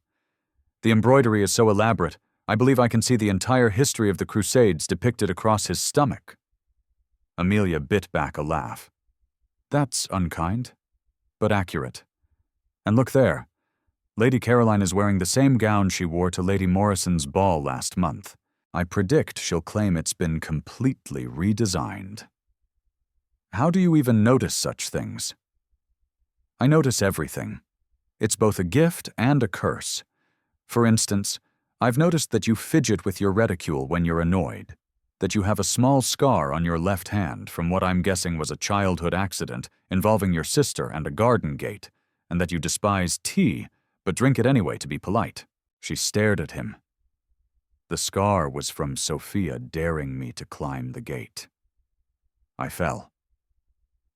Speaker 1: "The embroidery is so elaborate, I believe I can see the entire history of the Crusades depicted across his stomach." Amelia bit back a laugh. "That's unkind, but accurate. And look there. Lady Caroline is wearing the same gown she wore to Lady Morrison's ball last month. I predict she'll claim it's been completely redesigned." "How do you even notice such things?" "I notice everything. It's both a gift and a curse. For instance, I've noticed that you fidget with your reticule when you're annoyed, that you have a small scar on your left hand from what I'm guessing was a childhood accident involving your sister and a garden gate, and that you despise tea, but drink it anyway to be polite." She stared at him. "The scar was from Sophia daring me to climb the gate. I fell."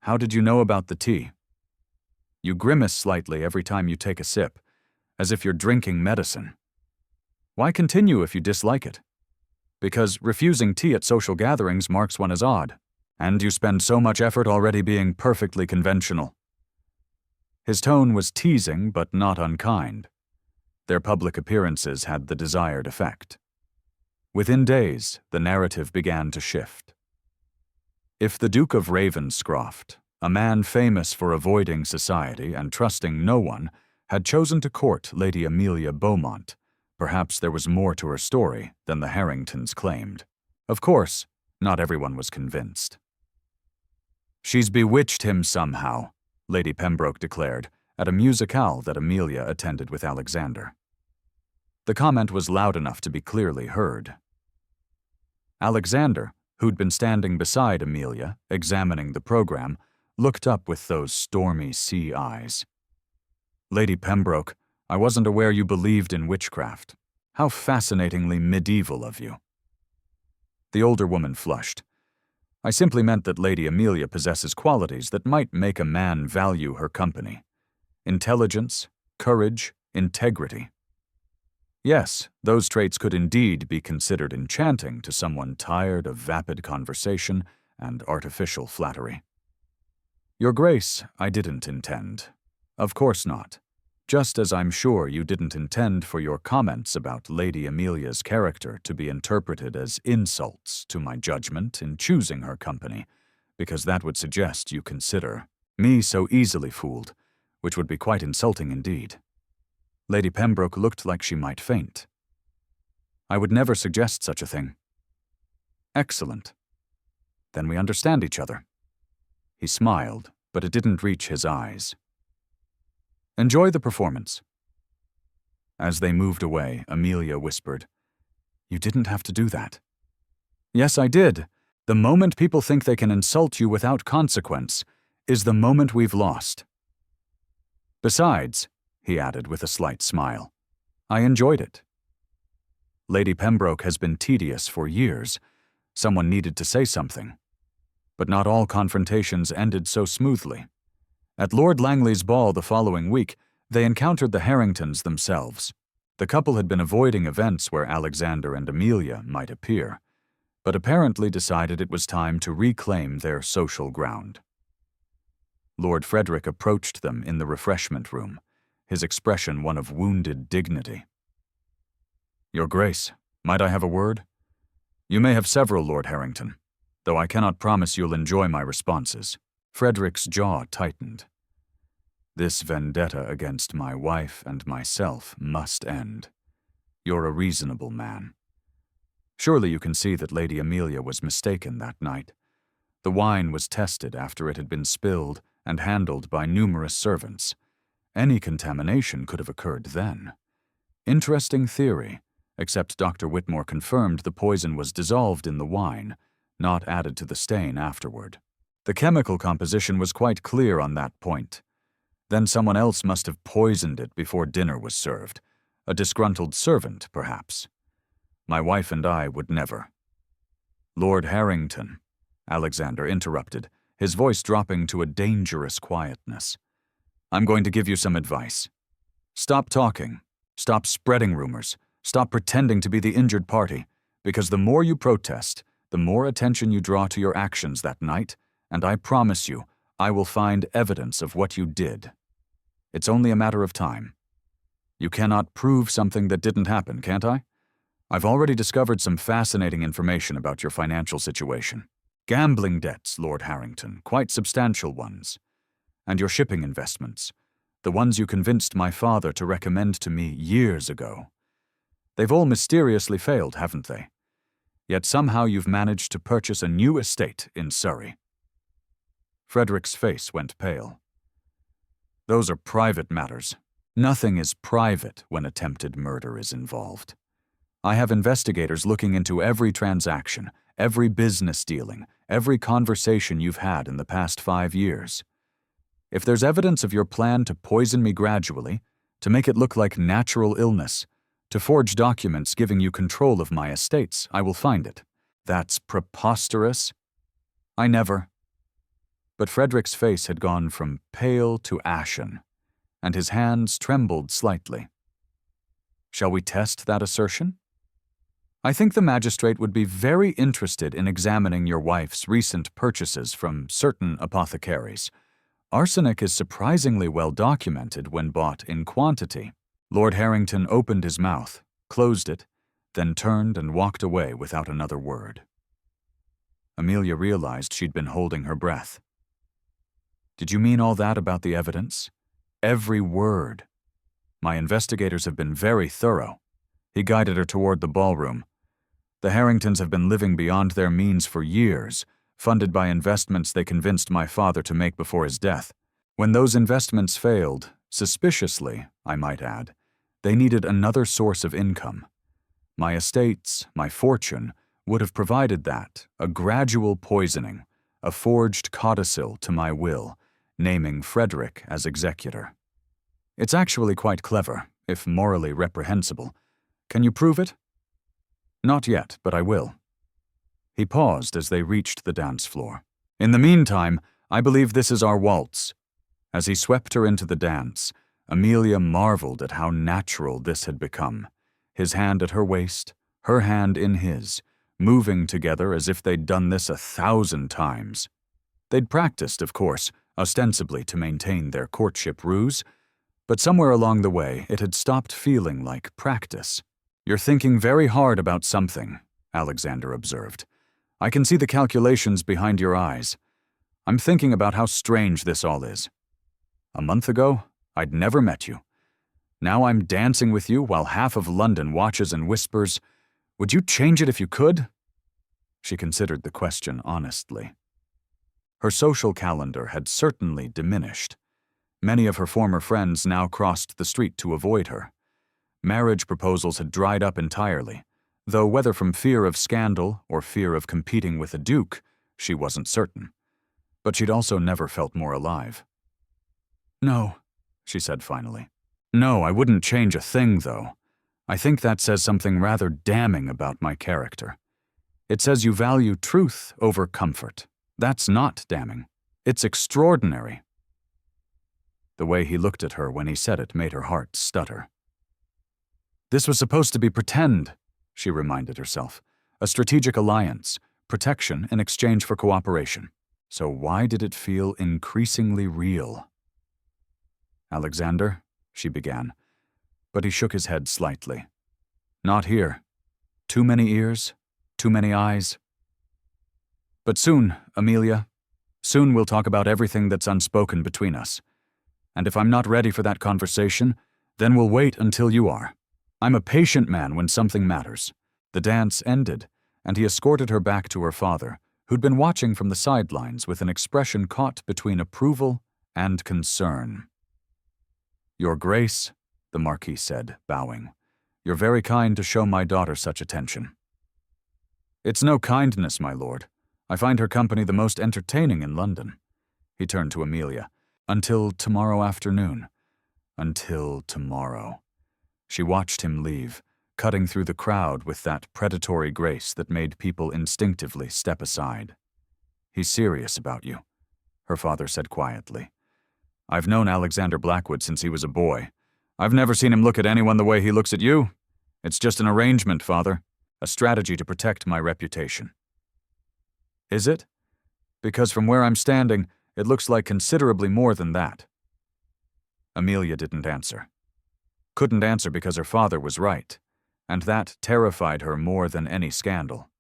Speaker 1: "How did you know about the tea?" "You grimace slightly every time you take a sip, as if you're drinking medicine." "Why continue if you dislike it?" "Because refusing tea at social gatherings marks one as odd, and you spend so much effort already being perfectly conventional." His tone was teasing but not unkind. Their public appearances had the desired effect. Within days, the narrative began to shift. If the Duke of Ravenscroft, a man famous for avoiding society and trusting no one, had chosen to court Lady Amelia Beaumont, perhaps there was more to her story than the Harringtons claimed. Of course, not everyone was convinced. "She's bewitched him somehow," Lady Pembroke declared at a musicale that Amelia attended with Alexander. The comment was loud enough to be clearly heard. Alexander, who'd been standing beside Amelia, examining the program, looked up with those stormy sea eyes. "Lady Pembroke, I wasn't aware you believed in witchcraft. How fascinatingly medieval of you." The older woman flushed. "I simply meant that Lady Amelia possesses qualities that might make a man value her company. Intelligence, courage, integrity. Yes, those traits could indeed be considered enchanting to someone tired of vapid conversation and artificial flattery." "Your Grace, I didn't intend. Of course not. Just as I'm sure you didn't intend for your comments about Lady Amelia's character to be interpreted as insults to my judgment in choosing her company, because that would suggest you consider me so easily fooled, which would be quite insulting indeed." Lady Pembroke looked like she might faint. "I would never suggest such a thing." "Excellent. Then we understand each other." He smiled, but it didn't reach his eyes. "Enjoy the performance." As they moved away, Amelia whispered, "You didn't have to do that." "Yes, I did. The moment people think they can insult you without consequence is the moment we've lost. Besides," he added with a slight smile, "I enjoyed it. Lady Pembroke has been tedious for years. Someone needed to say something. But not all confrontations ended so smoothly. At Lord Langley's ball the following week, they encountered the Harringtons themselves. The couple had been avoiding events where Alexander and Amelia might appear, but apparently decided it was time to reclaim their social ground. Lord Frederick approached them in the refreshment room, his expression one of wounded dignity. "Your Grace, might I have a word? You may have several, Lord Harrington, though I cannot promise you'll enjoy my responses." Frederick's jaw tightened. "This vendetta against my wife and myself must end. You're a reasonable man. Surely you can see that Lady Amelia was mistaken that night. The wine was tested after it had been spilled and handled by numerous servants. Any contamination could have occurred then. Interesting theory, except Dr. Whitmore confirmed the poison was dissolved in the wine, not added to the stain afterward. The chemical composition was quite clear on that point. Then someone else must have poisoned it before dinner was served. A disgruntled servant, perhaps. My wife and I would never." "Lord Harrington," Alexander interrupted, his voice dropping to a dangerous quietness. "I'm going to give you some advice. Stop talking. Stop spreading rumors. Stop pretending to be the injured party, because the more you protest, the more attention you draw to your actions that night, and I promise you, I will find evidence of what you did. It's only a matter of time. You cannot prove something that didn't happen, can't I? I've already discovered some fascinating information about your financial situation. Gambling debts, Lord Harrington, quite substantial ones. And your shipping investments, the ones you convinced my father to recommend to me years ago. They've all mysteriously failed, haven't they? Yet somehow you've managed to purchase a new estate in Surrey." Frederick's face went pale. "Those are private matters. Nothing is private when attempted murder is involved. I have investigators looking into every transaction, every business dealing, every conversation you've had in the past 5 years. If there's evidence of your plan to poison me gradually, to make it look like natural illness, to forge documents giving you control of my estates, I will find it. That's preposterous. I never." But Frederick's face had gone from pale to ashen, and his hands trembled slightly. "Shall we test that assertion? I think the magistrate would be very interested in examining your wife's recent purchases from certain apothecaries. Arsenic is surprisingly well documented when bought in quantity." Lord Harrington opened his mouth, closed it, then turned and walked away without another word. Amelia realized she'd been holding her breath. "Did you mean all that about the evidence? Every word. My investigators have been very thorough." He guided her toward the ballroom. "The Harringtons have been living beyond their means for years, funded by investments they convinced my father to make before his death. When those investments failed, suspiciously, I might add, they needed another source of income. My estates, my fortune, would have provided that, a gradual poisoning, a forged codicil to my will, naming Frederick as executor. It's actually quite clever, if morally reprehensible. Can you prove it?" "Not yet, but I will." He paused as they reached the dance floor. "In the meantime, I believe this is our waltz." As he swept her into the dance, Amelia marveled at how natural this had become, his hand at her waist, her hand in his, moving together as if they'd done this 1,000 times. They'd practiced, of course, ostensibly to maintain their courtship ruse, but somewhere along the way it had stopped feeling like practice. "You're thinking very hard about something," Alexander observed. "I can see the calculations behind your eyes. I'm thinking about how strange this all is. A month ago, I'd never met you. Now I'm dancing with you while half of London watches and whispers, 'Would you change it if you could?'" She considered the question honestly. Her social calendar had certainly diminished. Many of her former friends now crossed the street to avoid her. Marriage proposals had dried up entirely, though whether from fear of scandal or fear of competing with a duke, she wasn't certain. But she'd also never felt more alive. "No," she said finally. "No, I wouldn't change a thing, though. I think that says something rather damning about my character. It says you value truth over comfort. That's not damning. It's extraordinary." The way he looked at her when he said it made her heart stutter. "This was supposed to be pretend," she reminded herself. "A strategic alliance, protection in exchange for cooperation. So why did it feel increasingly real?" "Alexander," she began, but he shook his head slightly. "Not here. Too many ears, too many eyes. But soon, Amelia, soon we'll talk about everything that's unspoken between us. And if I'm not ready for that conversation, then we'll wait until you are. I'm a patient man when something matters." The dance ended, and he escorted her back to her father, who'd been watching from the sidelines with an expression caught between approval and concern. "Your Grace," the Marquis said, bowing, "you're very kind to show my daughter such attention." "It's no kindness, my lord. I find her company the most entertaining in London." He turned to Amelia. "Until tomorrow afternoon." Until tomorrow. She watched him leave, cutting through the crowd with that predatory grace that made people instinctively step aside. "He's serious about you," her father said quietly. "I've known Alexander Blackwood since he was a boy. I've never seen him look at anyone the way he looks at you. It's just an arrangement, father, a strategy to protect my reputation." "Is it? Because from where I'm standing, it looks like considerably more than that." Amelia didn't answer. Couldn't answer because her father was right, and that terrified her more than any scandal.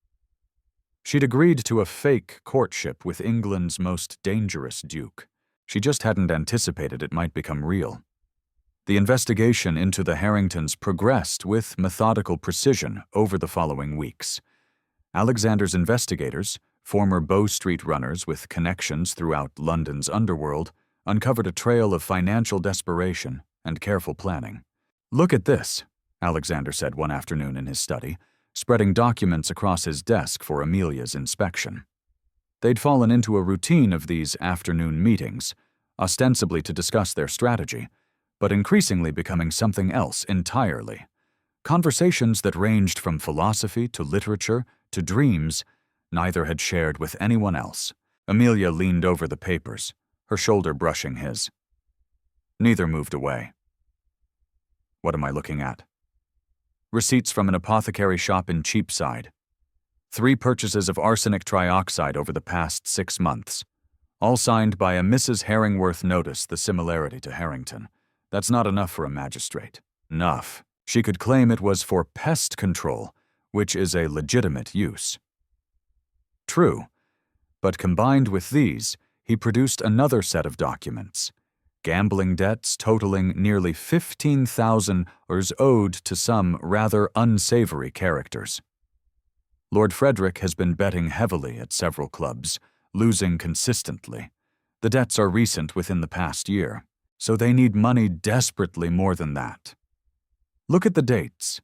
Speaker 1: She'd agreed to a fake courtship with England's most dangerous duke. She just hadn't anticipated it might become real. The investigation into the Harringtons progressed with methodical precision over the following weeks. Alexander's investigators, former Bow Street runners with connections throughout London's underworld, uncovered a trail of financial desperation and careful planning. "Look at this," Alexander said one afternoon in his study, spreading documents across his desk for Amelia's inspection. They'd fallen into a routine of these afternoon meetings, ostensibly to discuss their strategy, but increasingly becoming something else entirely. Conversations that ranged from philosophy to literature to dreams neither had shared with anyone else. Amelia leaned over the papers, her shoulder brushing his. Neither moved away. "What am I looking at?" "Receipts from an apothecary shop in Cheapside. 3 purchases of arsenic trioxide over the past 6 months. All signed by a Mrs. Herringworth. Notice the similarity to Harrington. That's not enough for a magistrate. Enough. She could claim it was for pest control, which is a legitimate use." True, but combined with these, he produced another set of documents. Gambling debts totaling nearly 15,000 owed to some rather unsavory characters. Lord Frederick has been betting heavily at several clubs, losing consistently. The debts are recent within the past year, so they need money desperately more than that. Look at the dates.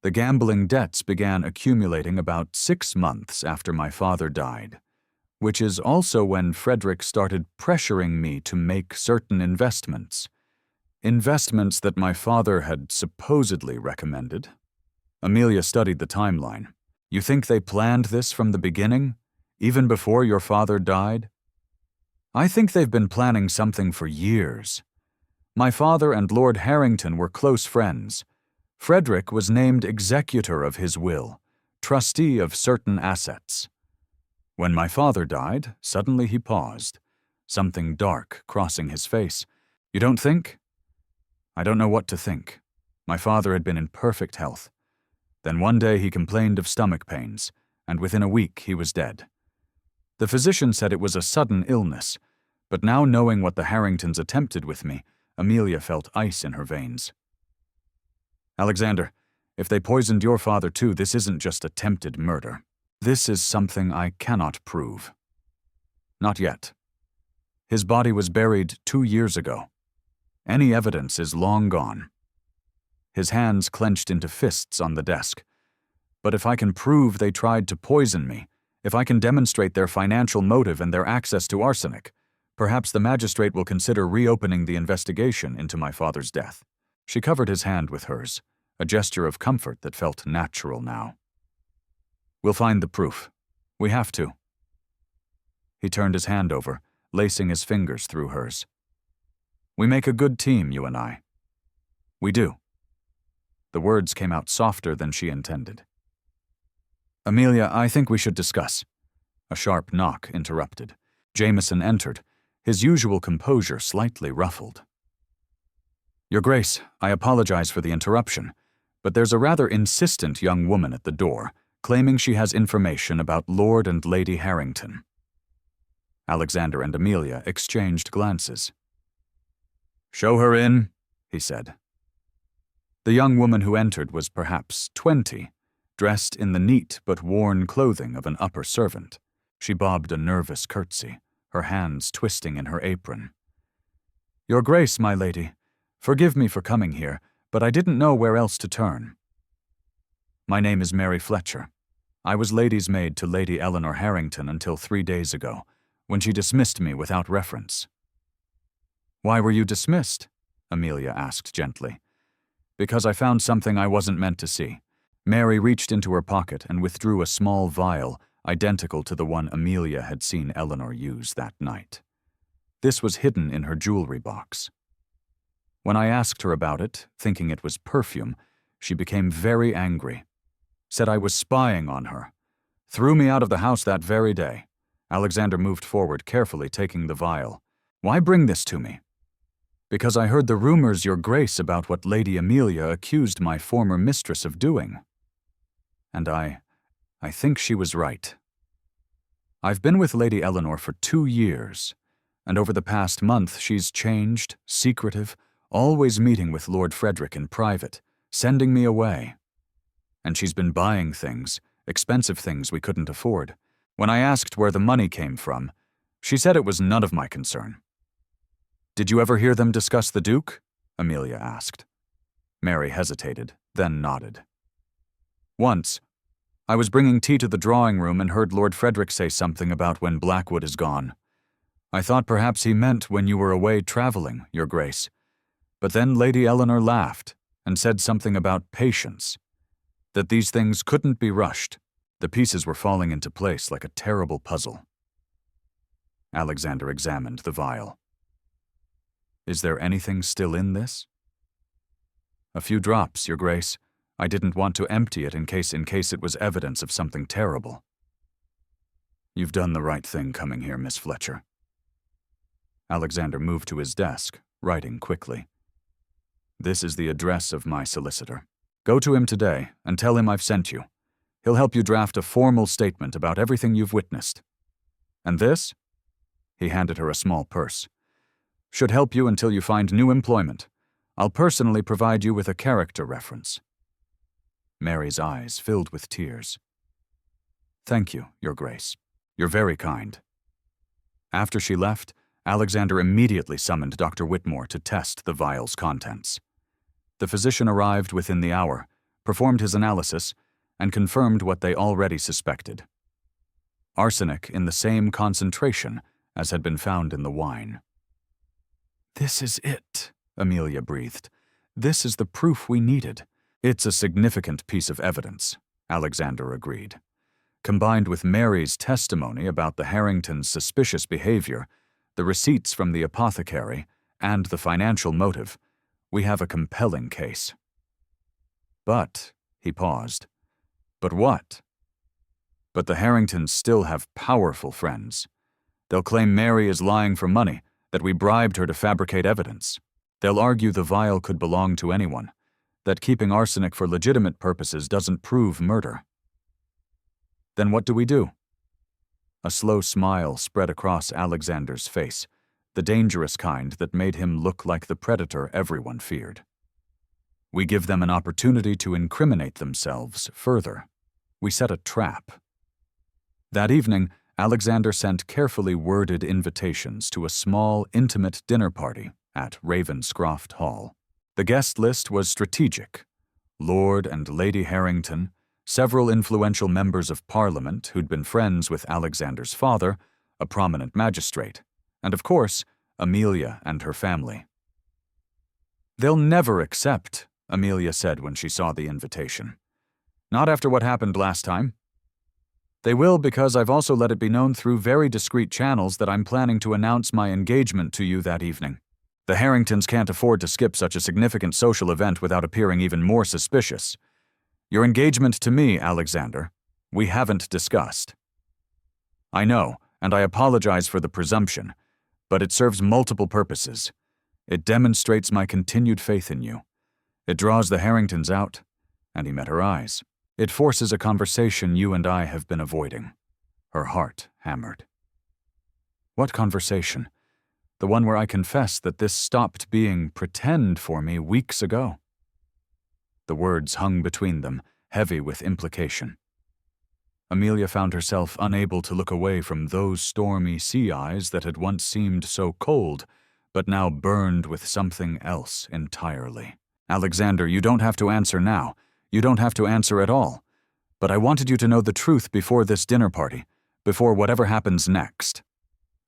Speaker 1: The gambling debts began accumulating about 6 months after my father died, which is also when Frederick started pressuring me to make certain investments. Investments that my father had supposedly recommended. Amelia studied the timeline. "You think they planned this from the beginning, even before your father died?" "I think they've been planning something for years. My father and Lord Harrington were close friends. Frederick was named executor of his will, trustee of certain assets. When my father died, suddenly he paused, something dark crossing his face. You don't think? I don't know what to think. My father had been in perfect health. Then one day he complained of stomach pains, and within a week he was dead. The physician said it was a sudden illness, but now knowing what the Harringtons attempted with me, Amelia felt ice in her veins. Alexander, if they poisoned your father too, this isn't just attempted murder. This is something I cannot prove. Not yet. His body was buried 2 years ago. Any evidence is long gone. his hands clenched into fists on the desk. "But if I can prove they tried to poison me, if I can demonstrate their financial motive and their access to arsenic, perhaps the magistrate will consider reopening the investigation into my father's death." She covered his hand with hers, a gesture of comfort that felt natural now. "We'll find the proof. We have to." He turned his hand over, lacing his fingers through hers. "We make a good team, you and I." "We do." The words came out softer than she intended. "Amelia, I think we should discuss." A sharp knock interrupted. Jameson entered, his usual composure slightly ruffled. "Your Grace, I apologize for the interruption, but there's a rather insistent young woman at the door, claiming she has information about Lord and Lady Harrington." Alexander and Amelia exchanged glances. "Show her in," he said. The young woman who entered was perhaps 20, dressed in the neat but worn clothing of an upper servant. She bobbed a nervous curtsy, her hands twisting in her apron. "Your Grace, my lady, forgive me for coming here, but I didn't know where else to turn. My name is Mary Fletcher. I was lady's maid to Lady Eleanor Harrington until 3 days ago, when she dismissed me without reference." "Why were you dismissed?" Amelia asked gently. "Because I found something I wasn't meant to see." Mary reached into her pocket and withdrew a small vial identical to the one Amelia had seen Eleanor use that night. This was hidden in her jewelry box. When I asked her about it, thinking it was perfume, she became very angry. Said I was spying on her. Threw me out of the house that very day. Alexander moved forward, carefully taking the vial. "Why bring this to me?" "Because I heard the rumors, Your Grace, about what Lady Amelia accused my former mistress of doing. And I think she was right. I've been with Lady Eleanor for 2 years, and over the past month she's changed, secretive, always meeting with Lord Frederick in private, sending me away. And she's been buying things, expensive things we couldn't afford. When I asked where the money came from, she said it was none of my concern." "Did you ever hear them discuss the Duke?" Amelia asked. Mary hesitated, then nodded. "Once. I was bringing tea to the drawing room and heard Lord Frederick say something about when Blackwood is gone. I thought perhaps he meant when you were away traveling, Your Grace. But then Lady Eleanor laughed and said something about patience, that these things couldn't be rushed. The pieces were falling into place like a terrible puzzle." Alexander examined the vial. "Is there anything still in this?" "A few drops, Your Grace. I didn't want to empty it in case it was evidence of something terrible." "You've done the right thing coming here, Miss Fletcher." Alexander moved to his desk, writing quickly. "This is the address of my solicitor. Go to him today and tell him I've sent you. He'll help you draft a formal statement about everything you've witnessed. And this?" He handed her a small purse. "Should help you until you find new employment. I'll personally provide you with a character reference." Mary's eyes filled with tears. "Thank you, Your Grace. You're very kind." After she left, Alexander immediately summoned Dr. Whitmore to test the vial's contents. The physician arrived within the hour, performed his analysis, and confirmed what they already suspected. Arsenic in the same concentration as had been found in the wine. "This is it," Amelia breathed. "This is the proof we needed." "It's a significant piece of evidence," Alexander agreed. Combined with Mary's testimony about the Harringtons' suspicious behavior, the receipts from the apothecary, and the financial motive, we have a compelling case. "But," he paused, "but what?" "But the Harringtons still have powerful friends. They'll claim Mary is lying for money, that we bribed her to fabricate evidence. They'll argue the vial could belong to anyone, that keeping arsenic for legitimate purposes doesn't prove murder. Then what do we do?" A slow smile spread across Alexander's face, the dangerous kind that made him look like the predator everyone feared. "We give them an opportunity to incriminate themselves further. We set a trap." That evening, Alexander sent carefully worded invitations to a small, intimate dinner party at Ravenscroft Hall. The guest list was strategic. Lord and Lady Harrington, several influential members of Parliament who'd been friends with Alexander's father, a prominent magistrate, and of course, Amelia and her family. "They'll never accept," Amelia said when she saw the invitation. "Not after what happened last time." "They will, because I've also let it be known through very discreet channels that I'm planning to announce my engagement to you that evening. The Harringtons can't afford to skip such a significant social event without appearing even more suspicious. Your engagement to me, Alexander, we haven't discussed." "I know, and I apologize for the presumption, but it serves multiple purposes. It demonstrates my continued faith in you. It draws the Harringtons out," and he met her eyes. "It forces a conversation you and I have been avoiding." Her heart hammered. "What conversation? The one where I confess that this stopped being pretend for me weeks ago." The words hung between them, heavy with implication. Amelia found herself unable to look away from those stormy sea eyes that had once seemed so cold, but now burned with something else entirely. "Alexander, you don't have to answer now. You don't have to answer at all. But I wanted you to know the truth before this dinner party, before whatever happens next.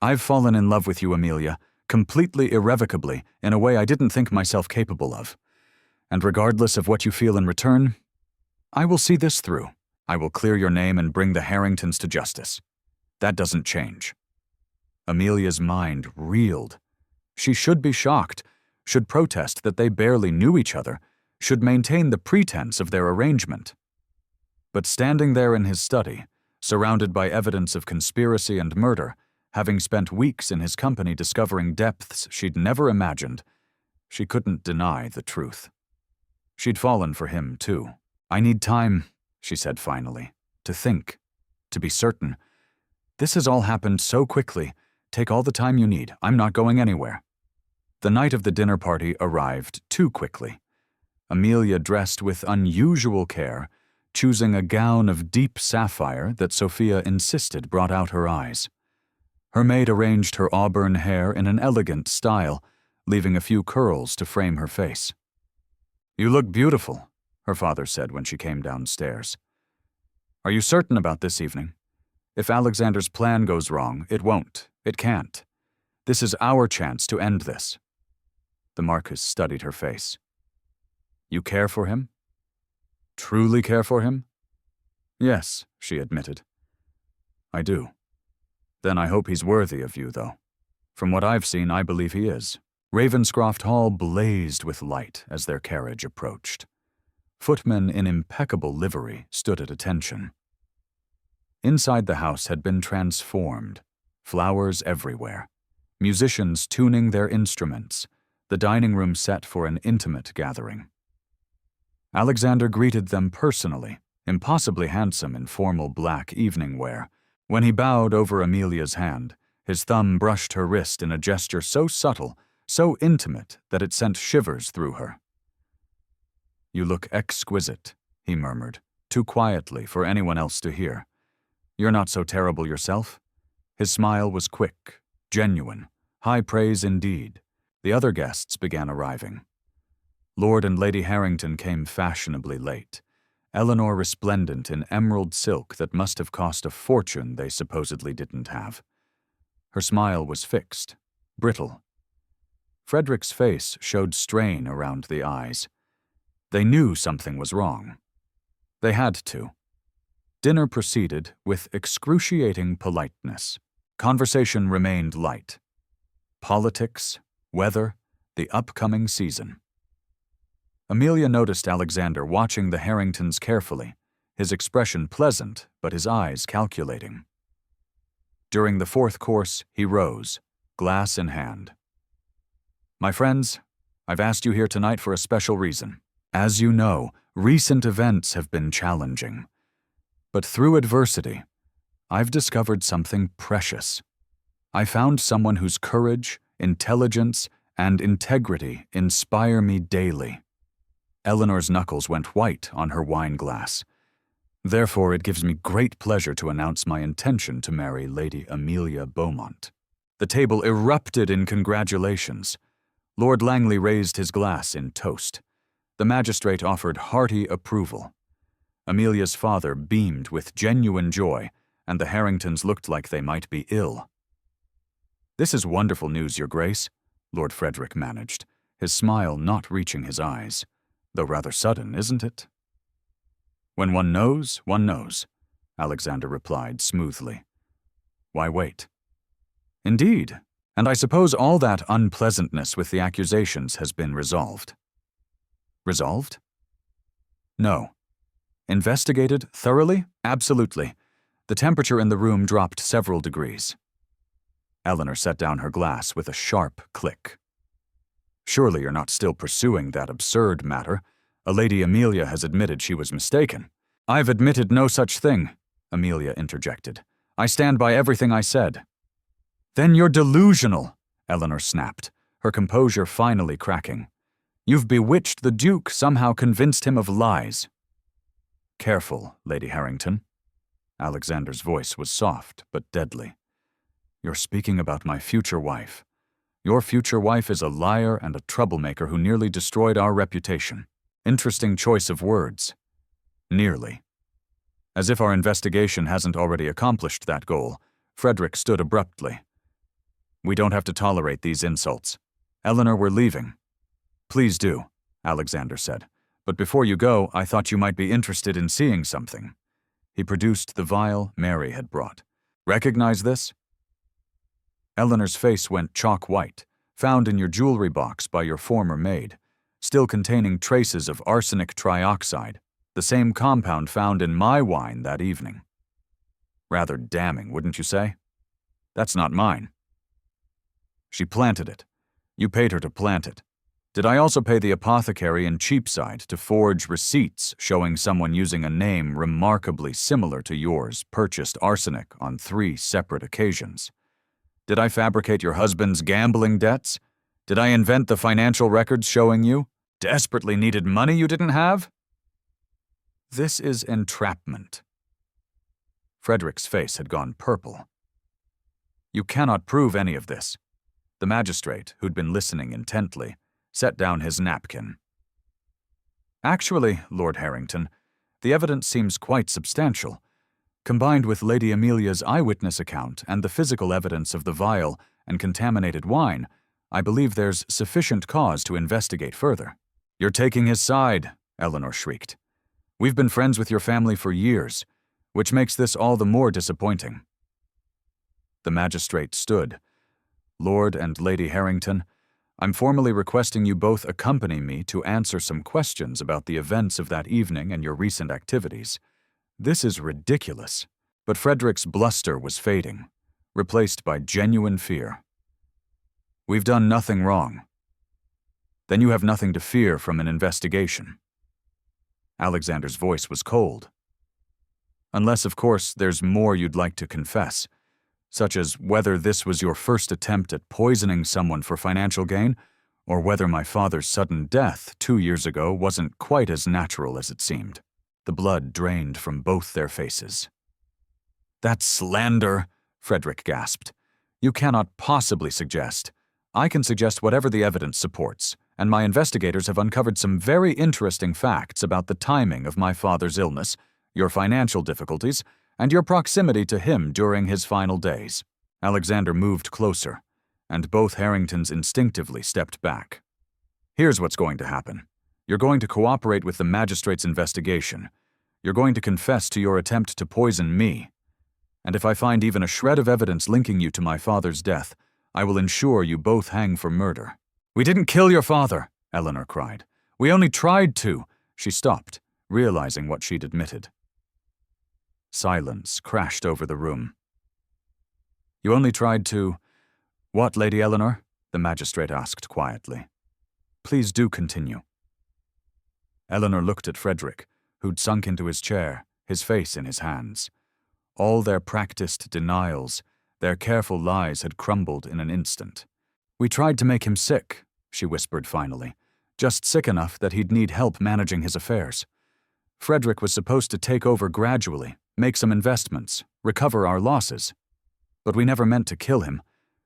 Speaker 1: I've fallen in love with you, Amelia, completely irrevocably, in a way I didn't think myself capable of. And regardless of what you feel in return, I will see this through. I will clear your name and bring the Harringtons to justice. That doesn't change." Amelia's mind reeled. She should be shocked, should protest that they barely knew each other, should maintain the pretense of their arrangement. But standing there in his study, surrounded by evidence of conspiracy and murder, having spent weeks in his company discovering depths she'd never imagined, she couldn't deny the truth. She'd fallen for him, too. "I need time," she said finally, "to think, to be certain. This has all happened so quickly. Take all the time you need. I'm not going anywhere." The night of the dinner party arrived too quickly. Amelia dressed with unusual care, choosing a gown of deep sapphire that Sophia insisted brought out her eyes. Her maid arranged her auburn hair in an elegant style, leaving a few curls to frame her face. "You look beautiful," her father said when she came downstairs. "Are you certain about this evening? If Alexander's plan goes wrong, it won't. It can't. This is our chance to end this." The Marquis studied her face. "You care for him? Truly care for him?" "Yes," she admitted. "I do. Then I hope he's worthy of you, though. From what I've seen, I believe he is." Ravenscroft Hall blazed with light as their carriage approached. Footmen in impeccable livery stood at attention. Inside the house had been transformed, flowers everywhere, musicians tuning their instruments, the dining room set for an intimate gathering. Alexander greeted them personally, impossibly handsome in formal black evening wear. When he bowed over Amelia's hand, his thumb brushed her wrist in a gesture so subtle, so intimate that it sent shivers through her. "You look exquisite," he murmured, too quietly for anyone else to hear. "You're not so terrible yourself." His smile was quick, genuine, high praise indeed. The other guests began arriving. Lord and Lady Harrington came fashionably late, Eleanor resplendent in emerald silk that must have cost a fortune they supposedly didn't have. Her smile was fixed, brittle. Frederick's face showed strain around the eyes. They knew something was wrong. They had to. Dinner proceeded with excruciating politeness. Conversation remained light. Politics, weather, the upcoming season. Amelia noticed Alexander watching the Harringtons carefully, his expression pleasant but his eyes calculating. During the fourth course, he rose, glass in hand. "My friends, I've asked you here tonight for a special reason. As you know, recent events have been challenging. But through adversity, I've discovered something precious. I found someone whose courage, intelligence, and integrity inspire me daily." Eleanor's knuckles went white on her wine glass. "Therefore, it gives me great pleasure to announce my intention to marry Lady Amelia Beaumont." The table erupted in congratulations. Lord Langley raised his glass in toast. The magistrate offered hearty approval. Amelia's father beamed with genuine joy, and the Harringtons looked like they might be ill. "This is wonderful news, Your Grace," Lord Frederick managed, his smile not reaching his eyes. "Though rather sudden, isn't it?" "When one knows, Alexander replied smoothly. "Why wait?" "Indeed, and I suppose all that unpleasantness with the accusations has been resolved." "Resolved?" "No. Investigated thoroughly? Absolutely. The temperature in the room dropped several degrees." Eleanor set down her glass with a sharp click. "Surely you're not still pursuing that absurd matter. A Lady Amelia has admitted she was mistaken." "I've admitted no such thing," Amelia interjected. "I stand by everything I said." "Then you're delusional," Eleanor snapped, her composure finally cracking. "You've bewitched the Duke, somehow convinced him of lies." "Careful, Lady Harrington." Alexander's voice was soft but deadly. "You're speaking about my future wife. Your future wife is a liar and a troublemaker who nearly destroyed our reputation." Interesting choice of words. Nearly. As if our investigation hasn't already accomplished that goal, Frederick stood abruptly. "We don't have to tolerate these insults. Eleanor, we're leaving." "Please do," Alexander said. "But before you go, I thought you might be interested in seeing something." He produced the vial Mary had brought. "Recognize this?" Eleanor's face went chalk white, found in your jewelry box by your former maid, still containing traces of arsenic trioxide, the same compound found in my wine that evening. Rather damning, wouldn't you say? "That's not mine." "She planted it. You paid her to plant it. Did I also pay the apothecary in Cheapside to forge receipts showing someone using a name remarkably similar to yours purchased arsenic on 3 separate occasions? Did I fabricate your husband's gambling debts? Did I invent the financial records showing you desperately needed money you didn't have?" "This is entrapment." Frederick's face had gone purple. "You cannot prove any of this." The magistrate, who'd been listening intently, set down his napkin. "Actually, Lord Harrington, the evidence seems quite substantial. Combined with Lady Amelia's eyewitness account and the physical evidence of the vial and contaminated wine, I believe there's sufficient cause to investigate further." "You're taking his side," Eleanor shrieked. "We've been friends with your family for years, which makes this all the more disappointing." The magistrate stood. "Lord and Lady Harrington, I'm formally requesting you both accompany me to answer some questions about the events of that evening and your recent activities. This is ridiculous." But Frederick's bluster was fading, replaced by genuine fear. "We've done nothing wrong." "Then you have nothing to fear from an investigation." Alexander's voice was cold. "Unless, of course, there's more you'd like to confess, such as whether this was your first attempt at poisoning someone for financial gain, or whether my father's sudden death 2 years ago wasn't quite as natural as it seemed." The blood drained from both their faces. "That's slander," Frederick gasped. "You cannot possibly suggest." "I can suggest whatever the evidence supports, and my investigators have uncovered some very interesting facts about the timing of my father's illness, your financial difficulties, and your proximity to him during his final days." Alexander moved closer, and both Harringtons instinctively stepped back. "Here's what's going to happen. You're going to cooperate with the magistrate's investigation. You're going to confess to your attempt to poison me. And if I find even a shred of evidence linking you to my father's death, I will ensure you both hang for murder." "We didn't kill your father," Eleanor cried. "We only tried to." She stopped, realizing what she'd admitted. Silence crashed over the room. "You only tried to—" "What, Lady Eleanor?" the magistrate asked quietly. "Please do continue." Eleanor looked at Frederick, who'd sunk into his chair, his face in his hands. All their practiced denials, their careful lies had crumbled in an instant. "We tried to make him sick," she whispered finally, "just sick enough that he'd need help managing his affairs. Frederick was supposed to take over gradually, make some investments, recover our losses. But we never meant to kill him.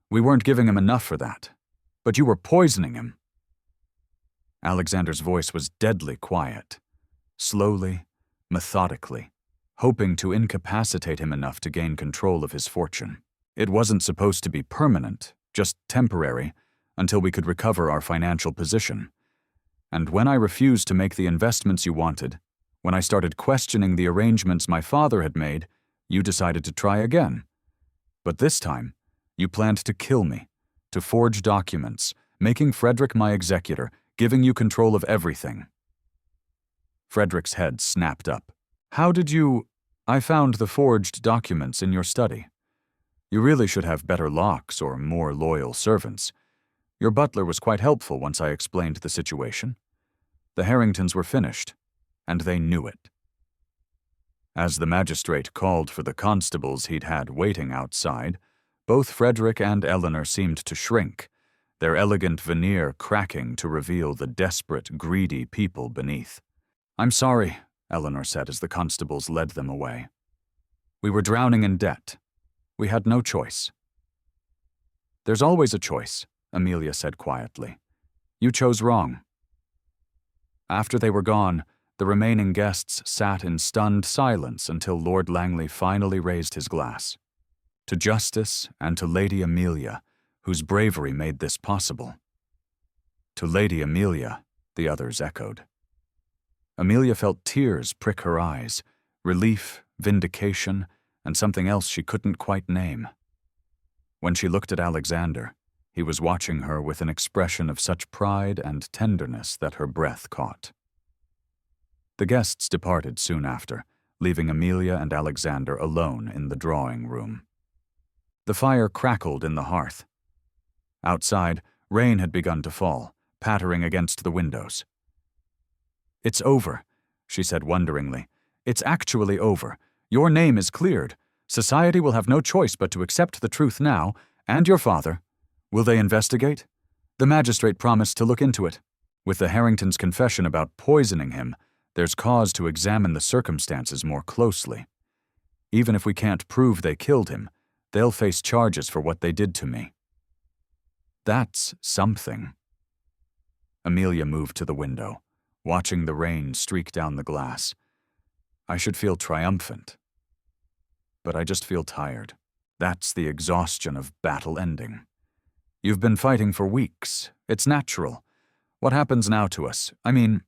Speaker 1: We weren't giving him enough for that. But you were poisoning him, Alexander's voice was deadly quiet. Slowly, methodically, hoping to incapacitate him enough to gain control of his fortune. It wasn't supposed to be permanent, just temporary, until we could recover our financial position. And when I refused to make the investments you wanted, when I started questioning the arrangements my father had made, you decided to try again. But this time, you planned to kill me, to forge documents, making Frederick my executor, giving you control of everything. Frederick's head snapped up. How did you— I found the forged documents in your study. You really should have better locks or more loyal servants. Your butler was quite helpful once I explained the situation. The Harringtons were finished, and they knew it. As the magistrate called for the constables he'd had waiting outside, both Frederick and Eleanor seemed to shrink, their elegant veneer cracking to reveal the desperate, greedy people beneath. I'm sorry, Eleanor said as the constables led them away. We were drowning in debt. We had no choice. There's always a choice, Amelia said quietly. You chose wrong. After they were gone, the remaining guests sat in stunned silence until Lord Langley finally raised his glass. To justice and to Lady Amelia, whose bravery made this possible. To Lady Amelia, the others echoed. Amelia felt tears prick her eyes, relief, vindication, and something else she couldn't quite name. When she looked at Alexander, he was watching her with an expression of such pride and tenderness that her breath caught. The guests departed soon after, leaving Amelia and Alexander alone in the drawing room. The fire crackled in the hearth. Outside, rain had begun to fall, pattering against the windows. It's over, she said wonderingly. It's actually over. Your name is cleared. Society will have no choice but to accept the truth now, and your father. Will they investigate? The magistrate promised to look into it. With the Harringtons' confession about poisoning him, there's cause to examine the circumstances more closely. Even if we can't prove they killed him, they'll face charges for what they did to me. That's something. Amelia moved to the window, watching the rain streak down the glass. I should feel triumphant. But I just feel tired. That's the exhaustion of battle ending. You've been fighting for weeks. It's natural. What happens now to us? I mean—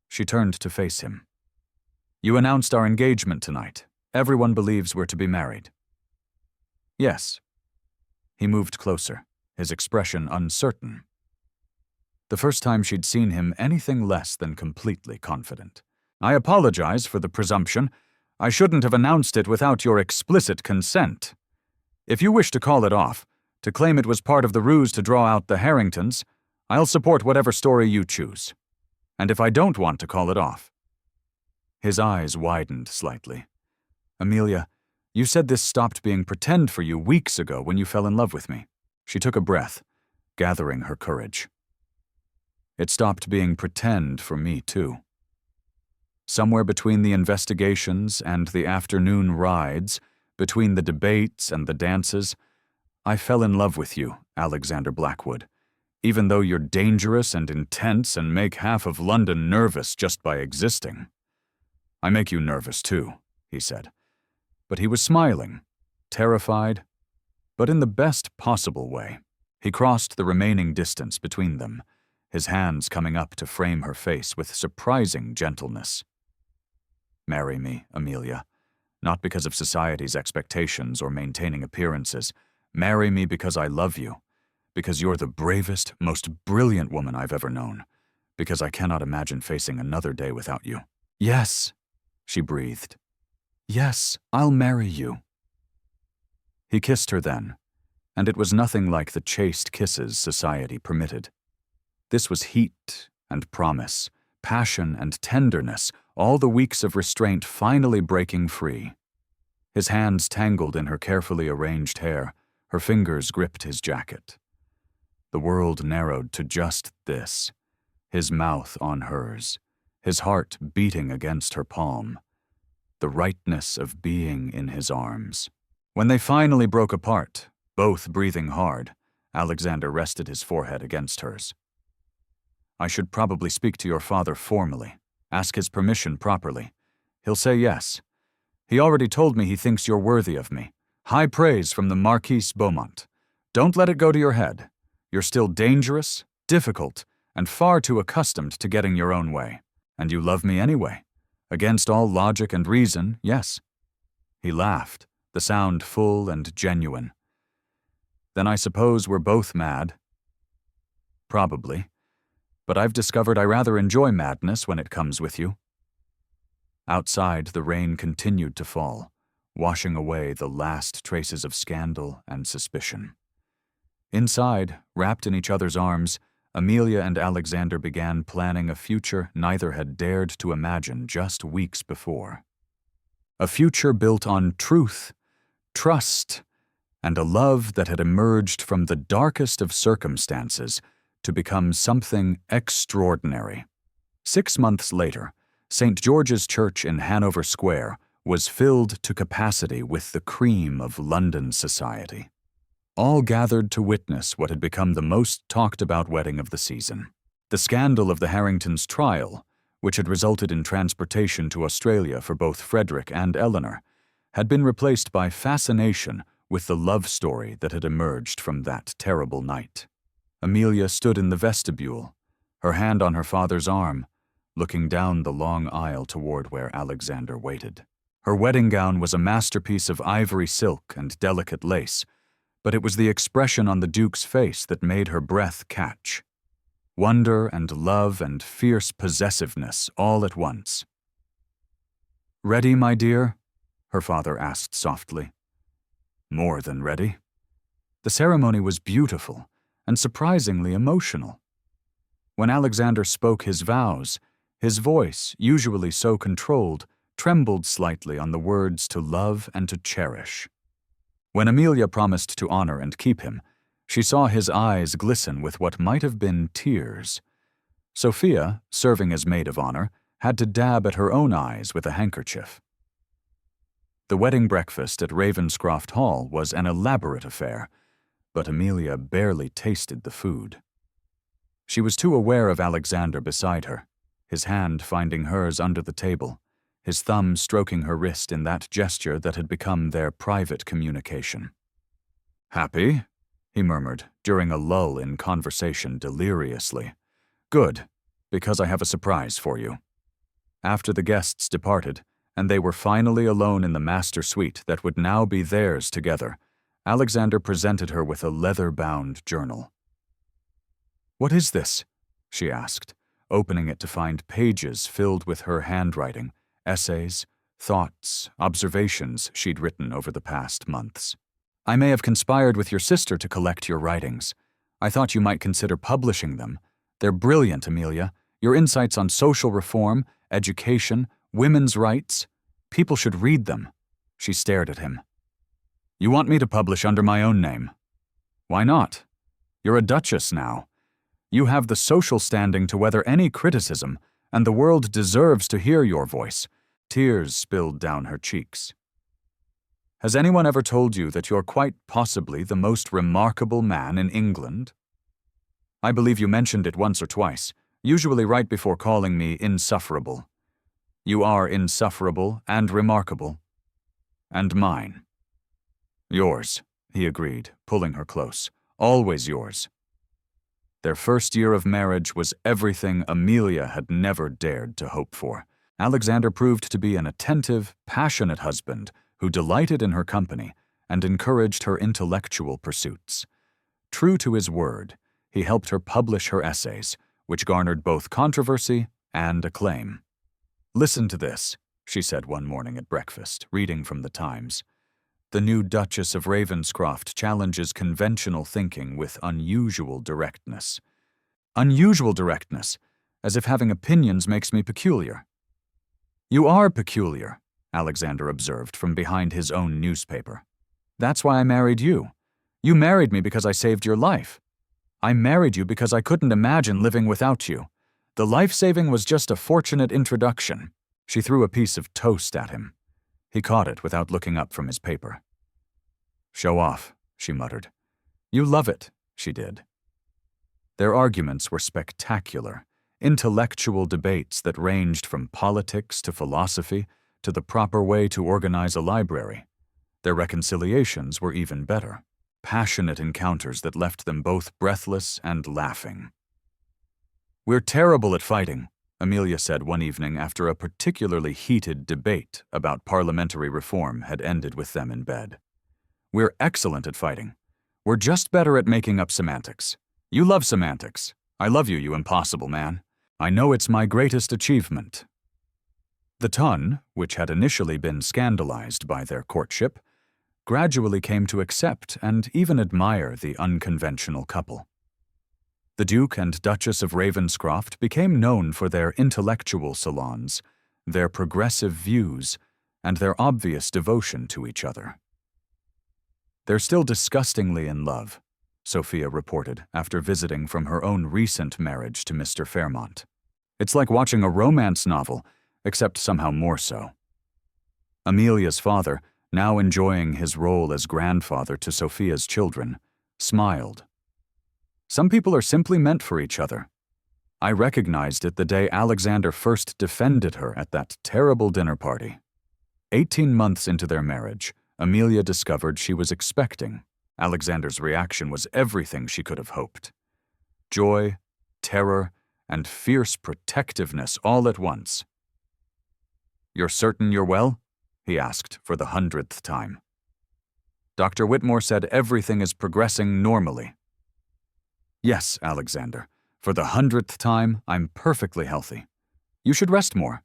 Speaker 1: She turned to face him. You announced our engagement tonight. Everyone believes we're to be married. Yes. He moved closer, his expression uncertain. The first time she'd seen him anything less than completely confident. I apologize for the presumption. I shouldn't have announced it without your explicit consent. If you wish to call it off, to claim it was part of the ruse to draw out the Harringtons, I'll support whatever story you choose. And if I don't want to call it off— His eyes widened slightly. Amelia, you said this stopped being pretend for you weeks ago when you fell in love with me. She took a breath, gathering her courage. It stopped being pretend for me, too. Somewhere between the investigations and the afternoon rides, between the debates and the dances, I fell in love with you, Alexander Blackwood, even though you're dangerous and intense and make half of London nervous just by existing. I make you nervous, too, he said. But he was smiling, terrified, but in the best possible way. He crossed the remaining distance between them, his hands coming up to frame her face with surprising gentleness. Marry me, Amelia, not because of society's expectations or maintaining appearances. Marry me because I love you, because you're the bravest, most brilliant woman I've ever known, because I cannot imagine facing another day without you. Yes, she breathed. Yes, I'll marry you. He kissed her then, and it was nothing like the chaste kisses society permitted. This was heat and promise, passion and tenderness, all the weeks of restraint finally breaking free. His hands tangled in her carefully arranged hair, her fingers gripped his jacket. The world narrowed to just this, his mouth on hers, his heart beating against her palm, the rightness of being in his arms. When they finally broke apart, both breathing hard, Alexander rested his forehead against hers. I should probably speak to your father formally, ask his permission properly. He'll say yes. He already told me he thinks you're worthy of me. High praise from the Marquise Beaumont. Don't let it go to your head. You're still dangerous, difficult, and far too accustomed to getting your own way. And you love me anyway. Against all logic and reason, yes. He laughed, the sound full and genuine. Then I suppose we're both mad. Probably. But I've discovered I rather enjoy madness when it comes with you. Outside, the rain continued to fall, washing away the last traces of scandal and suspicion. Inside, wrapped in each other's arms, Amelia and Alexander began planning a future neither had dared to imagine just weeks before. A future built on truth, trust, and a love that had emerged from the darkest of circumstances to become something extraordinary. 6 months later, St. George's Church in Hanover Square was filled to capacity with the cream of London society. All gathered to witness what had become the most talked-about wedding of the season. The scandal of the Harringtons' trial, which had resulted in transportation to Australia for both Frederick and Eleanor, had been replaced by fascination with the love story that had emerged from that terrible night. Amelia stood in the vestibule, her hand on her father's arm, looking down the long aisle toward where Alexander waited. Her wedding gown was a masterpiece of ivory silk and delicate lace, but it was the expression on the Duke's face that made her breath catch. Wonder and love and fierce possessiveness all at once. "Ready, my dear?" her father asked softly. "More than ready." The ceremony was beautiful and surprisingly emotional. When Alexander spoke his vows, his voice, usually so controlled, trembled slightly on the words to love and to cherish. When Amelia promised to honor and keep him, she saw his eyes glisten with what might have been tears. Sophia, serving as maid of honor, had to dab at her own eyes with a handkerchief. The wedding breakfast at Ravenscroft Hall was an elaborate affair, but Amelia barely tasted the food. She was too aware of Alexander beside her, his hand finding hers under the table, his thumb stroking her wrist in that gesture that had become their private communication. "Happy?" he murmured, during a lull in conversation deliriously. "Good, because I have a surprise for you." After the guests departed, and they were finally alone in the master suite that would now be theirs together, Alexander presented her with a leather-bound journal. "What is this?" she asked, opening it to find pages filled with her handwriting, essays, thoughts, observations she'd written over the past months. "I may have conspired with your sister to collect your writings. I thought you might consider publishing them. They're brilliant, Amelia. Your insights on social reform, education, women's rights. People should read them." She stared at him. "You want me to publish under my own name?" "Why not? You're a duchess now. You have the social standing to weather any criticism, and the world deserves to hear your voice." Tears spilled down her cheeks. "Has anyone ever told you that you're quite possibly the most remarkable man in England?" "I believe you mentioned it once or twice, usually right before calling me insufferable." "You are insufferable and remarkable." "And mine." "Yours," he agreed, pulling her close. "Always yours." Their first year of marriage was everything Amelia had never dared to hope for. Alexander proved to be an attentive, passionate husband who delighted in her company and encouraged her intellectual pursuits. True to his word, he helped her publish her essays, which garnered both controversy and acclaim. "Listen to this," she said one morning at breakfast, reading from the Times. "The new Duchess of Ravenscroft challenges conventional thinking with unusual directness." Unusual directness, as if having opinions makes me peculiar. "You are peculiar," Alexander observed from behind his own newspaper. "That's why I married you. You married me because I saved your life. I married you because I couldn't imagine living without you. The life-saving was just a fortunate introduction." She threw a piece of toast at him. He caught it without looking up from his paper. "Show off," she muttered. "You love it," she did. Their arguments were spectacular, intellectual debates that ranged from politics to philosophy to the proper way to organize a library. Their reconciliations were even better, passionate encounters that left them both breathless and laughing. "We're terrible at fighting," Amelia said one evening after a particularly heated debate about parliamentary reform had ended with them in bed. "We're excellent at fighting. We're just better at making up semantics. You love semantics. I love you, you impossible man. I know it's my greatest achievement." The Ton, which had initially been scandalized by their courtship, gradually came to accept and even admire the unconventional couple. The Duke and Duchess of Ravenscroft became known for their intellectual salons, their progressive views, and their obvious devotion to each other. "They're still disgustingly in love," Sophia reported after visiting from her own recent marriage to Mr. Fairmont. "It's like watching a romance novel, except somehow more so." Amelia's father, now enjoying his role as grandfather to Sophia's children, smiled. "Some people are simply meant for each other. I recognized it the day Alexander first defended her at that terrible dinner party." 18 months into their marriage, Amelia discovered she was expecting. Alexander's reaction was everything she could have hoped. Joy, terror, and fierce protectiveness all at once. "You're certain you're well?" he asked for the 100th time. "Dr. Whitmore said everything is progressing normally." "Yes, Alexander. For the 100th time, I'm perfectly healthy. You should rest more.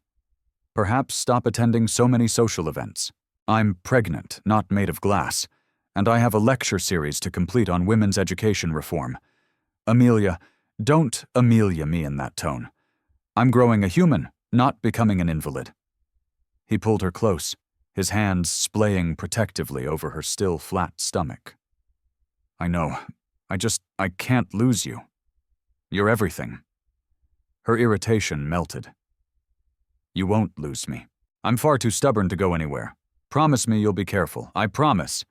Speaker 1: Perhaps stop attending so many social events. I'm pregnant, not made of glass, and I have a lecture series to complete on women's education reform. Amelia, don't Amelia me in that tone. I'm growing a human, not becoming an invalid." He pulled her close, his hands splaying protectively over her still flat stomach. "I know. I can't lose you. You're everything." Her irritation melted. "You won't lose me. I'm far too stubborn to go anywhere. Promise me you'll be careful. I promise.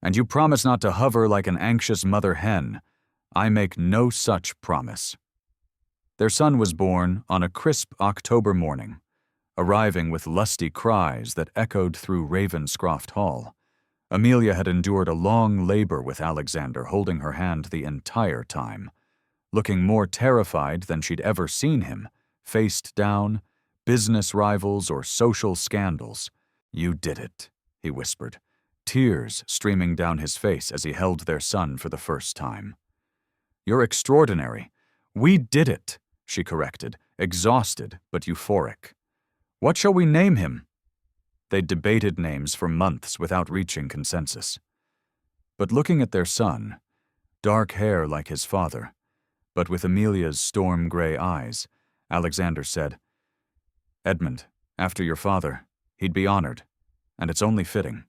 Speaker 1: And you promise not to hover like an anxious mother hen. I make no such promise." Their son was born on a crisp October morning, arriving with lusty cries that echoed through Ravenscroft Hall. Amelia had endured a long labor with Alexander holding her hand the entire time, looking more terrified than she'd ever seen him, faced down, business rivals or social scandals. "You did it," he whispered, tears streaming down his face as he held their son for the first time. "You're extraordinary. We did it," she corrected, exhausted but euphoric. "What shall we name him?" They'd debated names for months without reaching consensus. But looking at their son, dark hair like his father, but with Amelia's storm-gray eyes, Alexander said, "Edmund, after your father, he'd be honored, and it's only fitting."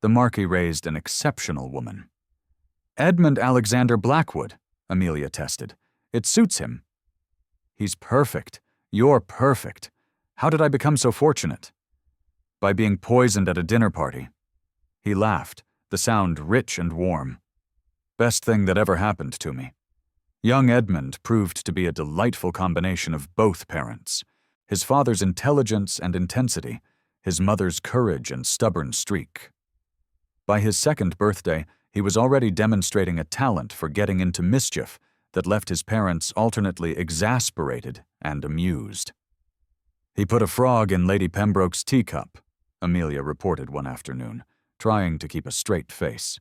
Speaker 1: The Marquis raised an exceptional woman. "Edmund Alexander Blackwood," Amelia tested. "It suits him." "He's perfect. You're perfect. How did I become so fortunate?" "By being poisoned at a dinner party." He laughed, the sound rich and warm. "Best thing that ever happened to me." Young Edmund proved to be a delightful combination of both parents. His father's intelligence and intensity, his mother's courage and stubborn streak. By his 2nd birthday, he was already demonstrating a talent for getting into mischief that left his parents alternately exasperated and amused. "He put a frog in Lady Pembroke's teacup," Amelia reported one afternoon, trying to keep a straight face.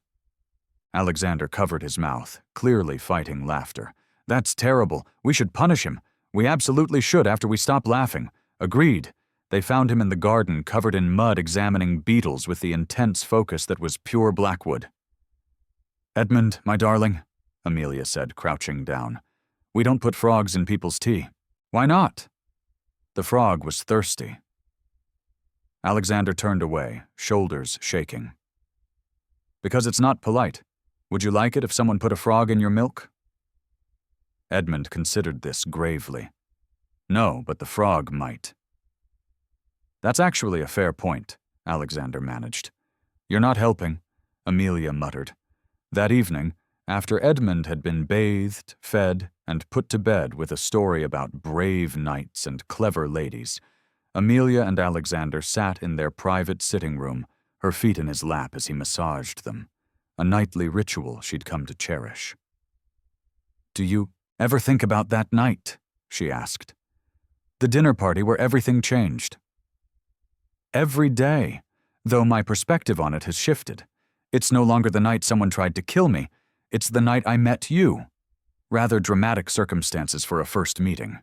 Speaker 1: Alexander covered his mouth, clearly fighting laughter. "That's terrible. We should punish him. We absolutely should after we stop laughing. Agreed." They found him in the garden covered in mud examining beetles with the intense focus that was pure Blackwood. "Edmund, my darling," Amelia said, crouching down, "we don't put frogs in people's tea." "Why not?" The frog was thirsty. Alexander turned away, shoulders shaking. "Because it's not polite. Would you like it if someone put a frog in your milk?" Edmund considered this gravely. "No, but the frog might." "That's actually a fair point," Alexander managed. "You're not helping," Amelia muttered. That evening, After Edmund had been bathed, fed, and put to bed with a story about brave knights and clever ladies, Amelia and Alexander sat in their private sitting room, her feet in his lap as he massaged them, a nightly ritual she'd come to cherish. "Do you ever think about that night?" she asked. "The dinner party where everything changed." "Every day, though my perspective on it has shifted. It's no longer the night someone tried to kill me, it's the night I met you. Rather dramatic circumstances for a first meeting.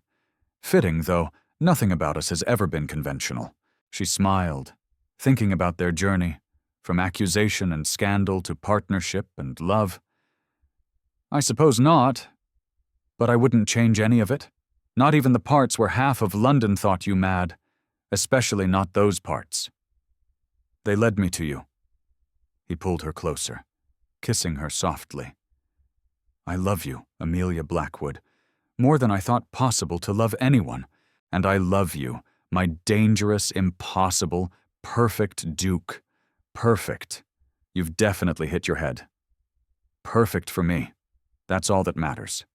Speaker 1: Fitting, though, nothing about us has ever been conventional." She smiled, thinking about their journey, from accusation and scandal to partnership and love. "I suppose not, but I wouldn't change any of it. Not even the parts where half of London thought you mad, especially not those parts. They led me to you." He pulled her closer, kissing her softly. "I love you, Amelia Blackwood, more than I thought possible to love anyone, and I love you, my dangerous, impossible, perfect Duke. Perfect. You've definitely hit your head. Perfect for me. That's all that matters."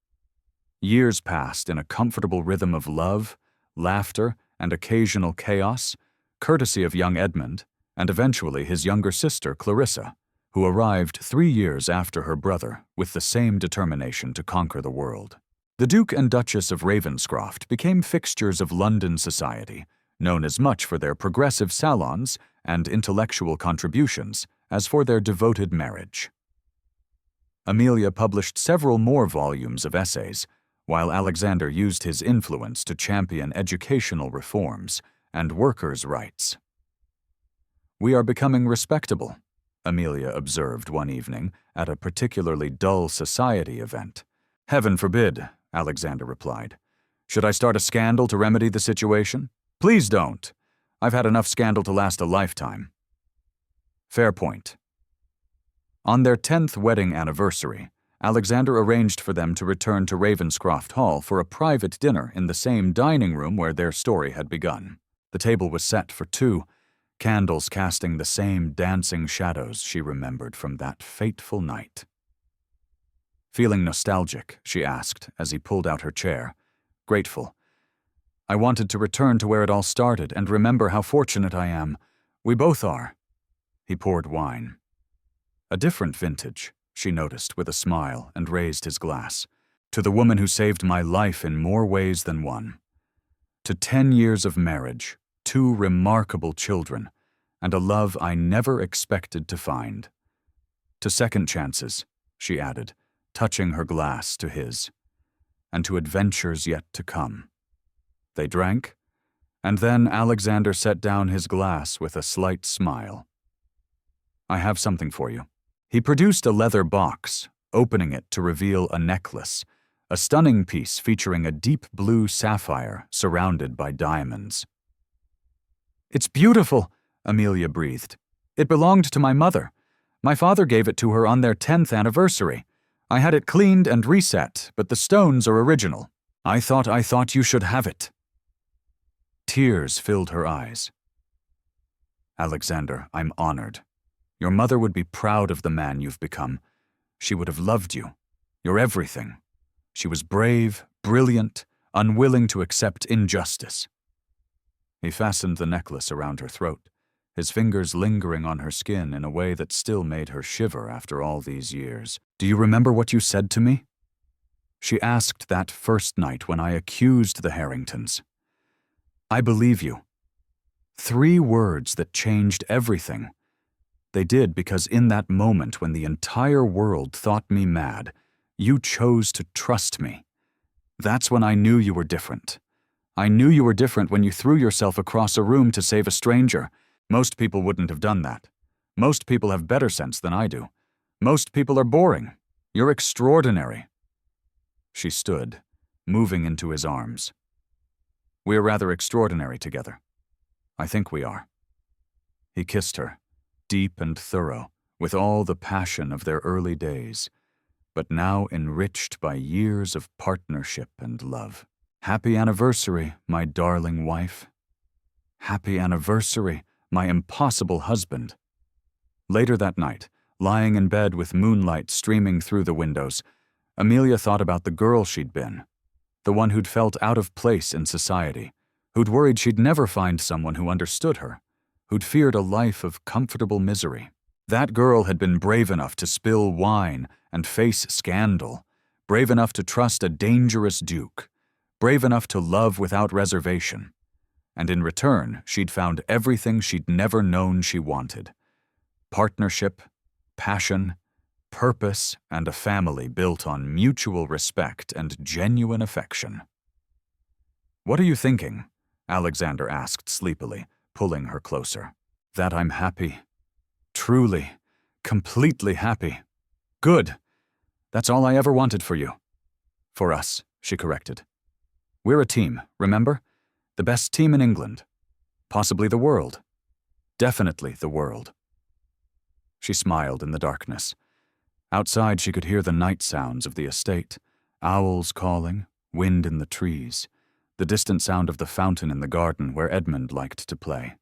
Speaker 1: Years passed in a comfortable rhythm of love, laughter, and occasional chaos, courtesy of young Edmund, and eventually his younger sister, Clarissa, who arrived 3 years after her brother with the same determination to conquer the world. The Duke and Duchess of Ravenscroft became fixtures of London society, known as much for their progressive salons and intellectual contributions as for their devoted marriage. Amelia published several more volumes of essays, while Alexander used his influence to champion educational reforms and workers' rights. "We are becoming respectable," Amelia observed one evening at a particularly dull society event. "Heaven forbid," Alexander replied. "Should I start a scandal to remedy the situation? Please don't. I've had enough scandal to last a lifetime." Fair point. On their 10th wedding anniversary, Alexander arranged for them to return to Ravenscroft Hall for a private dinner in the same dining room where their story had begun. The table was set for 2, candles casting the same dancing shadows she remembered from that fateful night. Feeling nostalgic, she asked as he pulled out her chair. Grateful. "I wanted to return to where it all started and remember how fortunate I am. We both are." He poured wine. "A different vintage," she noticed with a smile and raised his glass. "To the woman who saved my life in more ways than one. To 10 years of marriage, 2 remarkable children, and a love I never expected to find. To second chances," she added, touching her glass to his, "and to adventures yet to come." They drank, and then Alexander set down his glass with a slight smile. "I have something for you." He produced a leather box, opening it to reveal a necklace, a stunning piece featuring a deep blue sapphire surrounded by diamonds. "It's beautiful," Amelia breathed. "It belonged to my mother. My father gave it to her on their 10th anniversary. I had it cleaned and reset, but the stones are original. I thought you should have it." Tears filled her eyes. "Alexander, I'm honored. Your mother would be proud of the man you've become. She would have loved you. You're everything. She was brave, brilliant, unwilling to accept injustice." He fastened the necklace around her throat, his fingers lingering on her skin in a way that still made her shiver after all these years. "Do you remember what you said to me?" She asked that first night when I accused the Harringtons. "I believe you." 3 words that changed everything. They did because in that moment when the entire world thought me mad, you chose to trust me. That's when I knew you were different. I knew you were different when you threw yourself across a room to save a stranger. Most people wouldn't have done that. Most people have better sense than I do. Most people are boring. You're extraordinary." She stood, moving into his arms. "We're rather extraordinary together. I think we are." He kissed her, deep and thorough, with all the passion of their early days, but now enriched by years of partnership and love. "Happy anniversary, my darling wife. Happy anniversary, my impossible husband." Later that night, Lying in bed with moonlight streaming through the windows, Amelia thought about the girl she'd been, the one who'd felt out of place in society, who'd worried she'd never find someone who understood her, who'd feared a life of comfortable misery. That girl had been brave enough to spill wine and face scandal, brave enough to trust a dangerous duke, brave enough to love without reservation. And in return, she'd found everything she'd never known she wanted: partnership, passion, purpose, and a family built on mutual respect and genuine affection. "What are you thinking?" Alexander asked sleepily, pulling her closer. "That I'm happy. Truly, completely happy. Good. That's all I ever wanted for you." "For us," she corrected. "We're a team, remember? The best team in England. Possibly the world. Definitely the world." She smiled in the darkness. Outside she could hear the night sounds of the estate, owls calling, wind in the trees, the distant sound of the fountain in the garden where Edmund liked to play.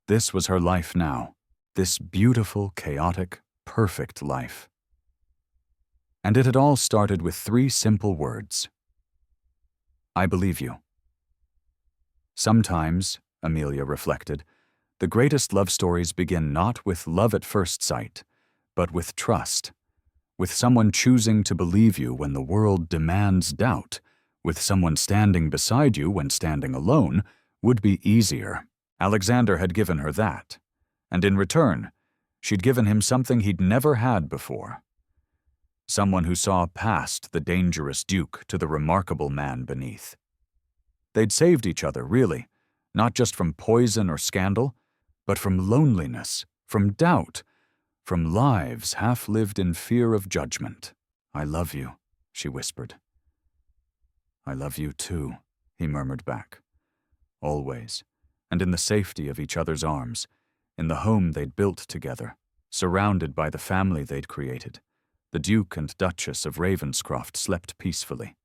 Speaker 1: This was her life now, this beautiful, chaotic, perfect life. And it had all started with 3 simple words. "I believe you." Sometimes, Amelia reflected, the greatest love stories begin not with love at first sight, but with trust, with someone choosing to believe you when the world demands doubt, with someone standing beside you when standing alone would be easier. Alexander had given her that, and in return, she'd given him something he'd never had before. Someone who saw past the dangerous duke to the remarkable man beneath. They'd saved each other, really, not just from poison or scandal, but from loneliness, from doubt, from lives half lived in fear of judgment. "I love you," she whispered. "I love you too," he murmured back. Always, and in the safety of each other's arms, in the home they'd built together, surrounded by the family they'd created, the Duke and Duchess of Ravenscroft slept peacefully.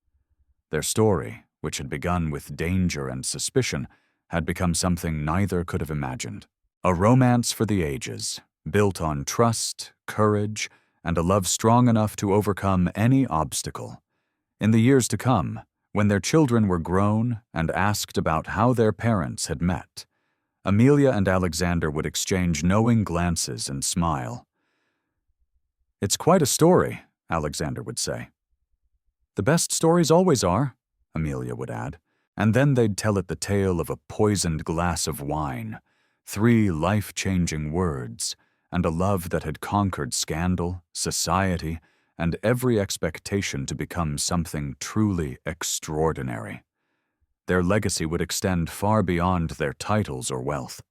Speaker 1: Their story, which had begun with danger and suspicion, had become something neither could have imagined. A romance for the ages, built on trust, courage, and a love strong enough to overcome any obstacle. In the years to come, when their children were grown and asked about how their parents had met, Amelia and Alexander would exchange knowing glances and smile. "It's quite a story," Alexander would say. "The best stories always are," Amelia would add, and then they'd tell it the tale of a poisoned glass of wine, 3 life-changing words, and a love that had conquered scandal, society, and every expectation to become something truly extraordinary. Their legacy would extend far beyond their titles or wealth.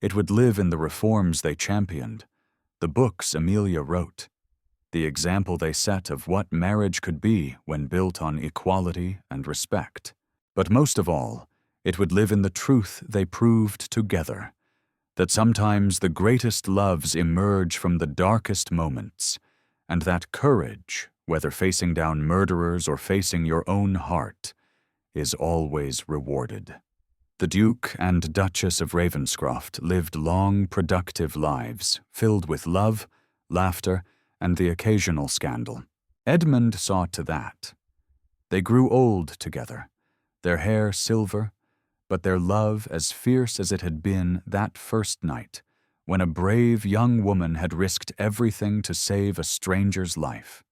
Speaker 1: It would live in the reforms they championed, the books Amelia wrote, the example they set of what marriage could be when built on equality and respect. But most of all, it would live in the truth they proved together, that sometimes the greatest loves emerge from the darkest moments, and that courage, whether facing down murderers or facing your own heart, is always rewarded. The Duke and Duchess of Ravenscroft lived long, productive lives, filled with love, laughter, and the occasional scandal. Edmund saw to that. They grew old together, their hair silver, but their love as fierce as it had been that first night, when a brave young woman had risked everything to save a stranger's life.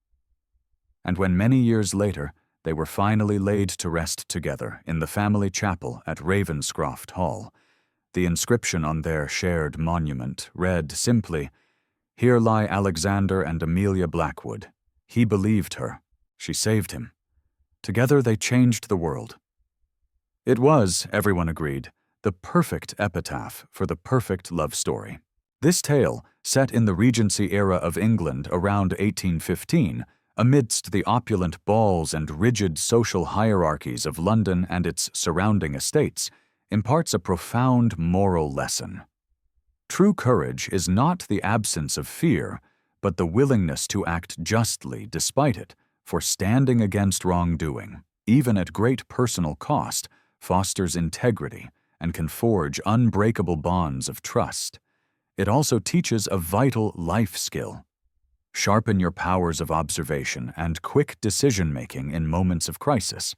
Speaker 1: And when many years later they were finally laid to rest together in the family chapel at Ravenscroft Hall, the inscription on their shared monument read simply, "Here lie Alexander and Amelia Blackwood. He believed her. She saved him. Together they changed the world." It was, everyone agreed, the perfect epitaph for the perfect love story. This tale, set in the Regency era of England around 1815, amidst the opulent balls and rigid social hierarchies of London and its surrounding estates, imparts a profound moral lesson. True courage is not the absence of fear, but the willingness to act justly despite it, for standing against wrongdoing, even at great personal cost, fosters integrity and can forge unbreakable bonds of trust. it also teaches a vital life skill. Sharpen your powers of observation and quick decision-making in moments of crisis,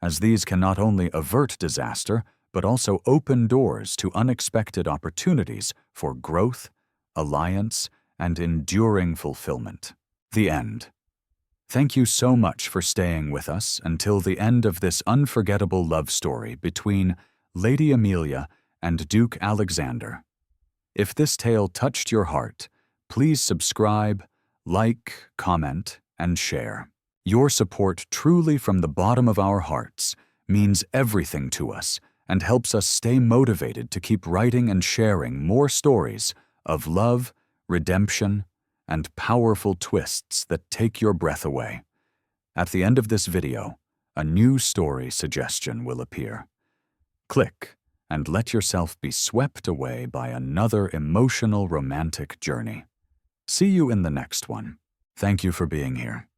Speaker 1: as these can not only avert disaster, but also open doors to unexpected opportunities for growth, alliance, and enduring fulfillment. The end. Thank you so much for staying with us until the end of this unforgettable love story between Lady Amelia and Duke Alexander. If this tale touched your heart, please subscribe, like, comment, and share. Your support truly from the bottom of our hearts means everything to us and helps us stay motivated to keep writing and sharing more stories of love, redemption, and powerful twists that take your breath away. At the end of this video, a new story suggestion will appear. Click and let yourself be swept away by another emotional romantic journey. See you in the next one. Thank you for being here.